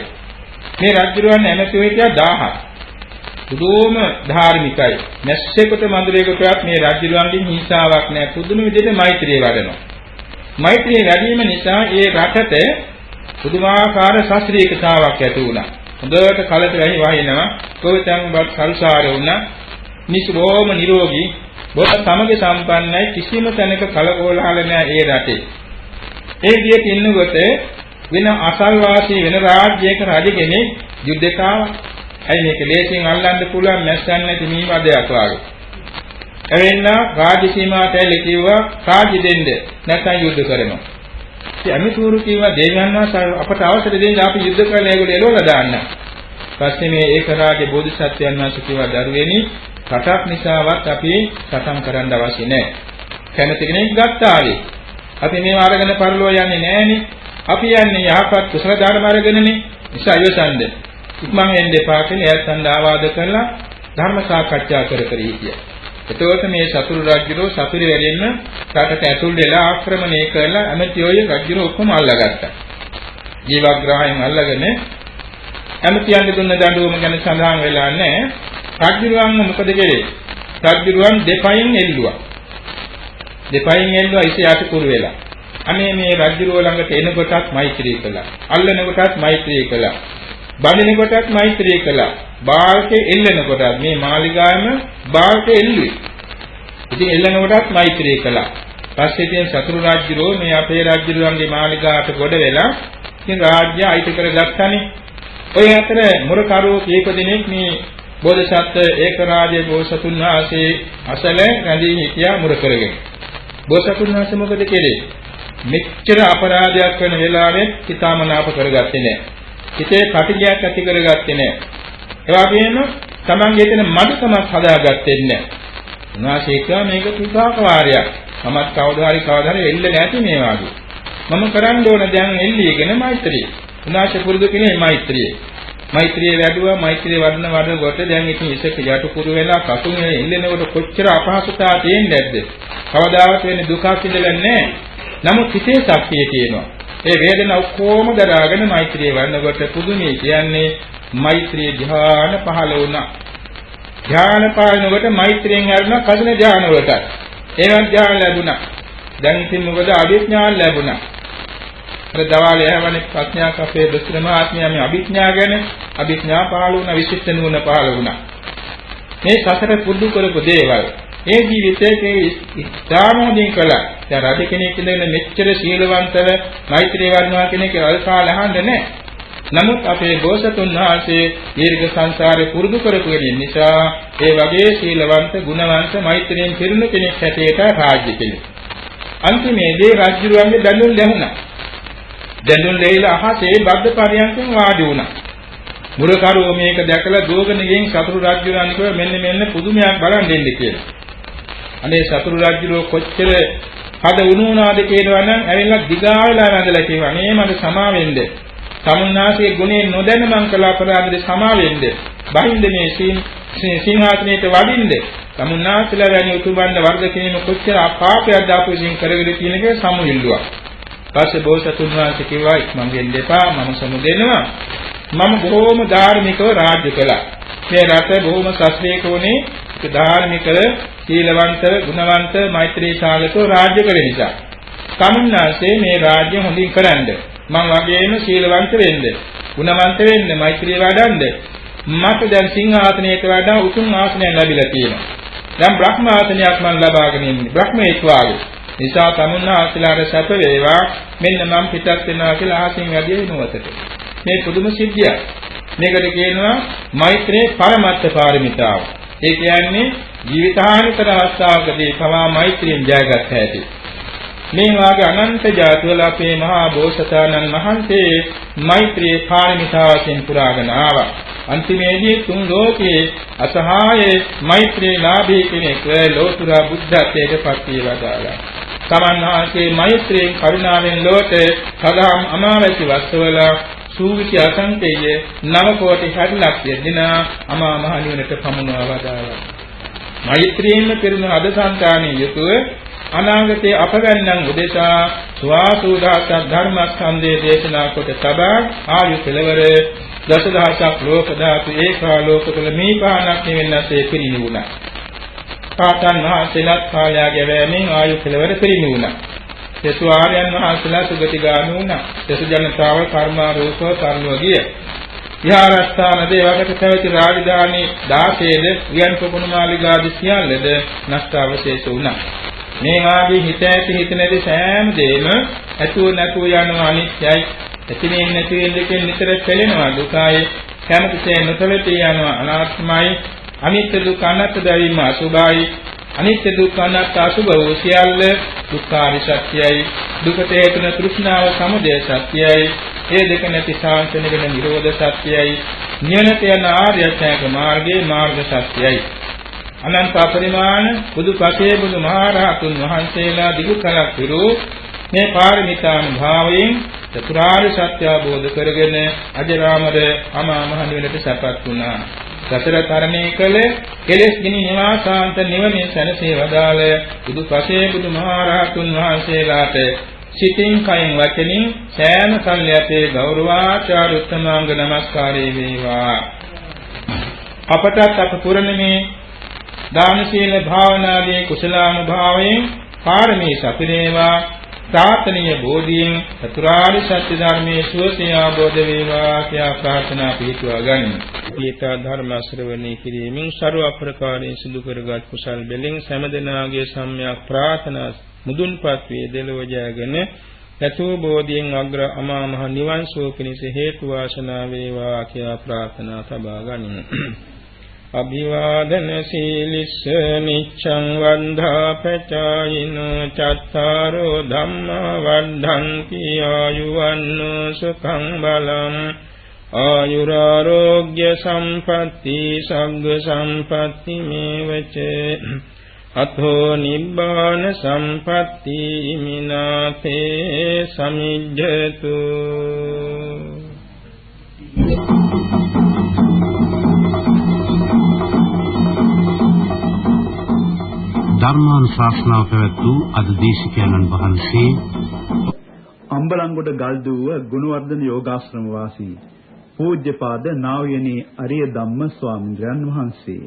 මේ රජුරුවන් ඇමතිව හිටියා 1000ක්. පුදුම ධාර්මිකයි. නැස්සෙකුට මඳුරේකටවත් මේ රජුරුවන්ගෙන් හිංසාවක් නැහැ. පුදුම විදිහට මෛත්‍රිය වඩනවා. මෛත්‍රිය වැඩි වීම නිසා ඒ රටට පුදුමාකාර ශාස්ත්‍රීයතාවක් ඇති වුණා. හොඳට කලට වැහි වහිනවා. කොවිතංවත් කල්සාර වුණා. නිසබෝම නිරෝගී බොහොම සමග සම්පන්නයි කිසිම තැනක කලකෝලහල නැහැ ඒ රටේ. ඒ විදිහට ඉන්නකොට වෙන අසල්වාසී වෙන රාජ්‍යයක රජ කෙනෙක් යුද්ධයට ආවා. ඇයි මේක ලේසියෙන් අල්ලන්න පුළුවන් නැස්සන් නැති මීවදයක් වගේ. එවෙන්නා රාජ්‍ය සීමාවට ඇවිල්ලා කිව්වා රාජ්‍ය දෙන්න නැත්නම් යුද්ධ කරනවා. ඉතින් අමිතුරු කිව්වා දෙවියන් වහන්සේ අපට අවසර දෙන්න අපි යුද්ධ කරලා ඒගොල්ලෝ එළවලා දාන්න. පස්සේ මේ ඒක රාජ්‍ය බෝධිසත්වයන් වහන්සේ කිව්වා දරුවෙනි රටක් නිසාවත් අපි සටන් කරන්න අවශ්‍ය නැහැ. කැමති කෙනෙක් ගත්තාවේ. අපි මේව අරගෙන පරිලෝ යන්නේ නැහනේ. අපි යන්නේ යහපත් කුසල ධර්ම අරගෙනනේ. නිසා යොසන්ද. ඉක්මන් වෙන්න එපා කියලා එයත් ආවාද කරලා ධර්ම සාකච්ඡා කර හිටියා. එතකොට මේ සතුරු රජුරෝ සතුරු වෙලෙන්න රටට ඇතුල් වෙලා ආක්‍රමණය කරලා ඇමතියෝය රජුරෝ ඔක්කොම අල්ලගත්තා. ජීවග්‍රහයෙන් අල්ලගෙන ඇමතියන්ට දුන්න දඬුවම ගැන සඳහන් වෙලා නැහැ. රජුරුවන්ව මොකද කරේ? රජුරුවන් දෙපයින් එල්ලුවා. දෙපයින් එල්ලුවා ඉසියාට කුරු වෙලා. අනේ මේ රජුරුව ළඟට එනකොටත් මෛත්‍රී කළා. අල්ලනකොටත් මෛත්‍රී කළා. බඳිනකොටත් මෛත්‍රී කළා. බාල්කේ එල්ලනකොටත් මේ මාලිගාවෙම බාල්කේ එල්ලුවේ. ඉතින් එල්ලනකොටත් මෛත්‍රී කළා. පස්සේ ඉතින් සතුරු රජුරුව මේ අපේ රජුරුවන්ගේ මාලිගාවට ගොඩ වෙලා ඉතින් රාජ්‍ය අයිති කරගත්තානේ. ඔය අතර මුරකරුවෝ කීප දෙනෙක් මේ බෝධිසත්ව ඒකරාජයේ බෝසතුන් වහන්සේ අසල රැඳී හිටියා මුර කරගෙන. බෝසතුන් වහන්සේ මොකද කෙරේ? මෙච්චර අපරාධයක් වෙන වෙලාවෙත් හිතාමනාප කරගත්තේ නැහැ. හිතේ කටිගයක් ඇති කරගත්තේ නැහැ. ඒ වගේම තමන්ගේ තියෙන මඩකමක් හදාගත්තේ නැහැ. උන්වහන්සේ කිව්වා මේක විපාක වාරයක්. මමත් කවදා හරි එල්ල නැති මේ වාගේ. මම කරන්න ඕන දැන් එල්ලීගෙන මෛත්‍රිය. උන්වහන්සේ පුරුදු කෙනේ මෛත්‍රිය. මෛත්‍රිය වැඩුවා මෛත්‍රිය වඩන කොට දැන් ඉතින් ඉසක යටුකුරු වෙලා කසුනේ එල්ලෙනකොට කොච්චර අපහසුතාව තියෙන්නේ නැද්ද? කවදාවත් වෙන්නේ දුකක් ඉඳලා නැහැ. නමුත් හිතේ ශක්තිය තියෙනවා. ඒ වේදනාව ඔක්කොම දරාගෙන මෛත්‍රිය වඩනකොට පුදුමයි කියන්නේ මෛත්‍රිය ධ්‍යාන පහළ වුණා. ධ්‍යාන පාලනකොට මෛත්‍රියෙන් හරින කසින ධ්‍යාන වලට ඒවත් ධ්‍යාන ලැබුණා. දැන් ඉතින් මොකද අභිඥාන ලැබුණා. ප්‍රදවාලය යවන්නේ ප්‍රඥා කපේ දස්ත්‍රමාත්මිය මේ අභිඥා ගැන අභිඥා පහළ වුණා විශිෂ්ට නුවණ පහළ වුණා. මේ සසර පුරුදු කරපු දේවල් ඒ ජීවිතයේ ඉස්හාමෝදීන් කළා. දැන් රජ කෙනෙක් ඉඳගෙන මෙච්චර සීලවන්තව මෛත්‍රී වර්ණවා කෙනෙක් අල්කාල අහන්නේ නැහැ. නමුත් අපේ බෝසතුන් වහන්සේ දීර්ඝ සංසාරේ පුරුදු කරපු නිසා ඒ වගේ සීලවන්ත ගුණවන්ත මෛත්‍රියෙන් පිරුණු කෙනෙක් හැටියට රාජ්‍ය කෙනෙක්. අන්තිමේදී රජුරුවන්ගේ දඬුවම් ලැබුණා. දඬුවම් ලැබිලා අහසේ බද්ද පරියන්කෙන් වාඩි වුණා. මුරකරුවෝ මේක දැකලා දෝගන ගෙන් සතුරු රජුරන් කිව්වා මෙන්න පුදුමයක් බලන් දෙන්න කියලා. අනේ සතුරු රජුරෝ කොච්චර හද වුණාද කියනවා නම් ඇවිල්ලා දිගාවලා වැඳලා කියනවා අනේ මට සමා වෙන්න. සමුන්නාසේ ගුණේ නොදැන මං කළ අපරාධෙට සමා වෙන්න. බහින්ද මේ සිංහාසනයට වඩින්න. සමුන්නාසලා වැනි උතුම්බන්ද වර්ධ කිරීම කොච්චර අපාපයක් දාපු විදිහින් කරගෙන තියෙන එක සමු ඉල්ලුවා. පස්සේ බෝසතුන් වහන්සේ කිව්වා මං ගෙන්න එපා මම සමු දෙනවා. මම බොහෝම ධාර්මිකව රාජ්‍ය කළා. මේ රට බොහෝම ශාස්ත්‍රීය කෝණේ ධාර්මිකව, සීලවන්තව, ගුණවන්ත, මෛත්‍රීශාලකව රාජ්‍ය කළ නිසා. සමුන්නාසේ මේ රාජ්‍ය හොඳින් කරන්න. මම වගේම සීලවන්ත වෙන්න, ගුණවන්ත වෙන්න, මෛත්‍රිය වඩන්න. මට දැන් සිංහාසනයට වඩා උතුම් ආසනයක් ලැබිලා තියෙනවා. දැන් බ්‍රහ්ම ආසනයක් මම ලබාගෙන ඉන්නේ. බ්‍රහ්මයෙක් වාගේ. නිසා සමුන්නාසලාට සැප වේවා. මෙන්න මම පිටත් වෙනවා කියලා ආසින් වැඩි වෙනවතට. මේ පුදුම සිද්ධියක්. මේකට කියනවා මෛත්‍රී පරමත්ත පාරමිතාව. ඒ කියන්නේ ජීවිතාන්තර අවස්ථාවකදී පවා මෛත්‍රියෙන් ජයගත් හැටි. මේ වාගේ අනන්ත ජාතිවල අපේ මහා බෝසතාණන් වහන්සේ මෛත්‍රී පාරමිතාවෙන් පුරාගෙන ආවා. අන්තිමේදී තුන් ලෝකයේ අසහාය මෛත්‍රී ලාභී කෙනෙක් ලෝතුරා බුද්ධත්වයට පත් වේවදාලා. සමන්හාසේ මෛත්‍රියෙන් කරුණාවෙන් ලෝට සදාම් අමාවැසි වස්වල සූවිසි අසංකේය 9 කෝටි 60 ලක්ෂ දින අමා මහ නිවනට පමුණවා වදාළා. මෛත්‍රියෙන් පිරුණු අද සංතානයේ යුතුව අනාගතයේ අපගන්නන් උදෙසා ස්වාසුදාස ධර්මස්කන්ධයේ දේශනා කොට සබා ආයු කෙලවර දසදහසක් ලෝක ධාතු ඒකාලෝක තුල මේ පහනක් නිවෙන්නසේ පිරිණිවුණා. පාතන් වහන්සේලාත් කාලයාගේ වැමෙන් ආයු කෙලවර පිරිණිවුණා. සෙසු ආර්යයන් වහන්සේලා සුගතිගාමී වුණා. සෙසු ජනතාව කර්මාරූපව කර්මව ගිය. විහාරස්ථාන දේවකට පැවති රාජධානී 16ද වියන් පොකුණු මාලිගාද සියල්ලද නෂ්ටාවශේෂ වුණා. මේ වාගේ හිත ඇති හිත නැති සෑම දෙයක්ම ඇතුව නැතුව යනවා අනිත්‍යයි. ඇතිවෙන්නේ නැති වෙන්නේ නිතර පෙළෙනවා දුකයි. කැමතිසේ නොසලී යනවා අනාත්මයි. අනිත්‍ය දුක්ඛ අනාත්ම දැවීම අසුභයි. අනිත්‍ය දුක්ඛ අනාත්ම අසුභ වූ සියල්ල දුක්ඛාරි සත්‍යයි. දුකට හේතු වන තෘෂ්ණාව සමුදය සත්‍යයි. ඒ දෙක නැති සාන්තන වෙන නිරෝධ සත්‍යයි. නියනත යන ආර්ය අෂ්ටාංග මාර්ගයේ මාර්ග සත්‍යයි. අනන්ත පරිමාණ බුදුපසේ බුදුමහරහතුන් වහන්සේලා දිගු කලක් පිරු මේ පාරමිතාන් භාවයෙන් චතුරාර්ය සත්‍ය අවබෝධ කරගෙන අජරාමර අමා මහ නිවනට සපත් වුණා. සතර තරණය කළ කෙලෙස් ගිනි නිවාසාන්ත නිවනේ සැනසී වදාළ බුදුපසේ බුදුමහරහතුන් වහන්සේලාට සිතින් කයින් වචනින් සෑම කල්යතේ ගෞරවාචාර උත්තමාංග නමස්කාරේ වේවා. අපටත් අප පුරණමේ දාන සීල භාවනාදී කුසලානුභාවයෙන් පාරමී සපිරේවා. ප්‍රාර්ථනීය බෝධියෙන් චතුරාර්ය සත්‍ය ධර්මයේ සුවසේ ආબોධ වේවා කියා ප්‍රාර්ථනා පිටුවා ගනිමු. ඊතා ධර්ම ශ්‍රවණය කිරීමෙන් ਸਰව අප්‍රකාරයෙන් සිදු කරගත් කුසල් බෙලෙන් සෑමදෙනාගේ සම්‍යක් ප්‍රාර්ථනා මුදුන්පත් වේ දෙලොව ජයගෙන චතු බෝධියෙන් අග්‍ර අමා මහ නිවන් සුව පිණිස හේතු වාසනා වේවා කියා ප්‍රාර්ථනා සබා ගනිමු. අභිවාදන සීලිස්ස නිච්ඡං වන්දා පචායිනෝ චත්තාරෝ ධම්මා වද්ධන්ති ආයුවන්නෝ සුඛං බලං ආයුරාෝග්‍ය සම්පatti සග්ග සම්පatti මේවච අතෝ නිබ්බාන සම්පatti මිනාතේ සමිජ්ජතු. ධර්මානුශාසනාව පැවැත් වූ අද දේශිකානන් වහන්සේ අම්බලන්ගොඩ ගල්දුව ගුණවර්ධන යෝගාශ්‍රම වාසී පූජ්‍යපාද නා වූ අරිය ධම්ම ස්වාමීන් වහන්සේ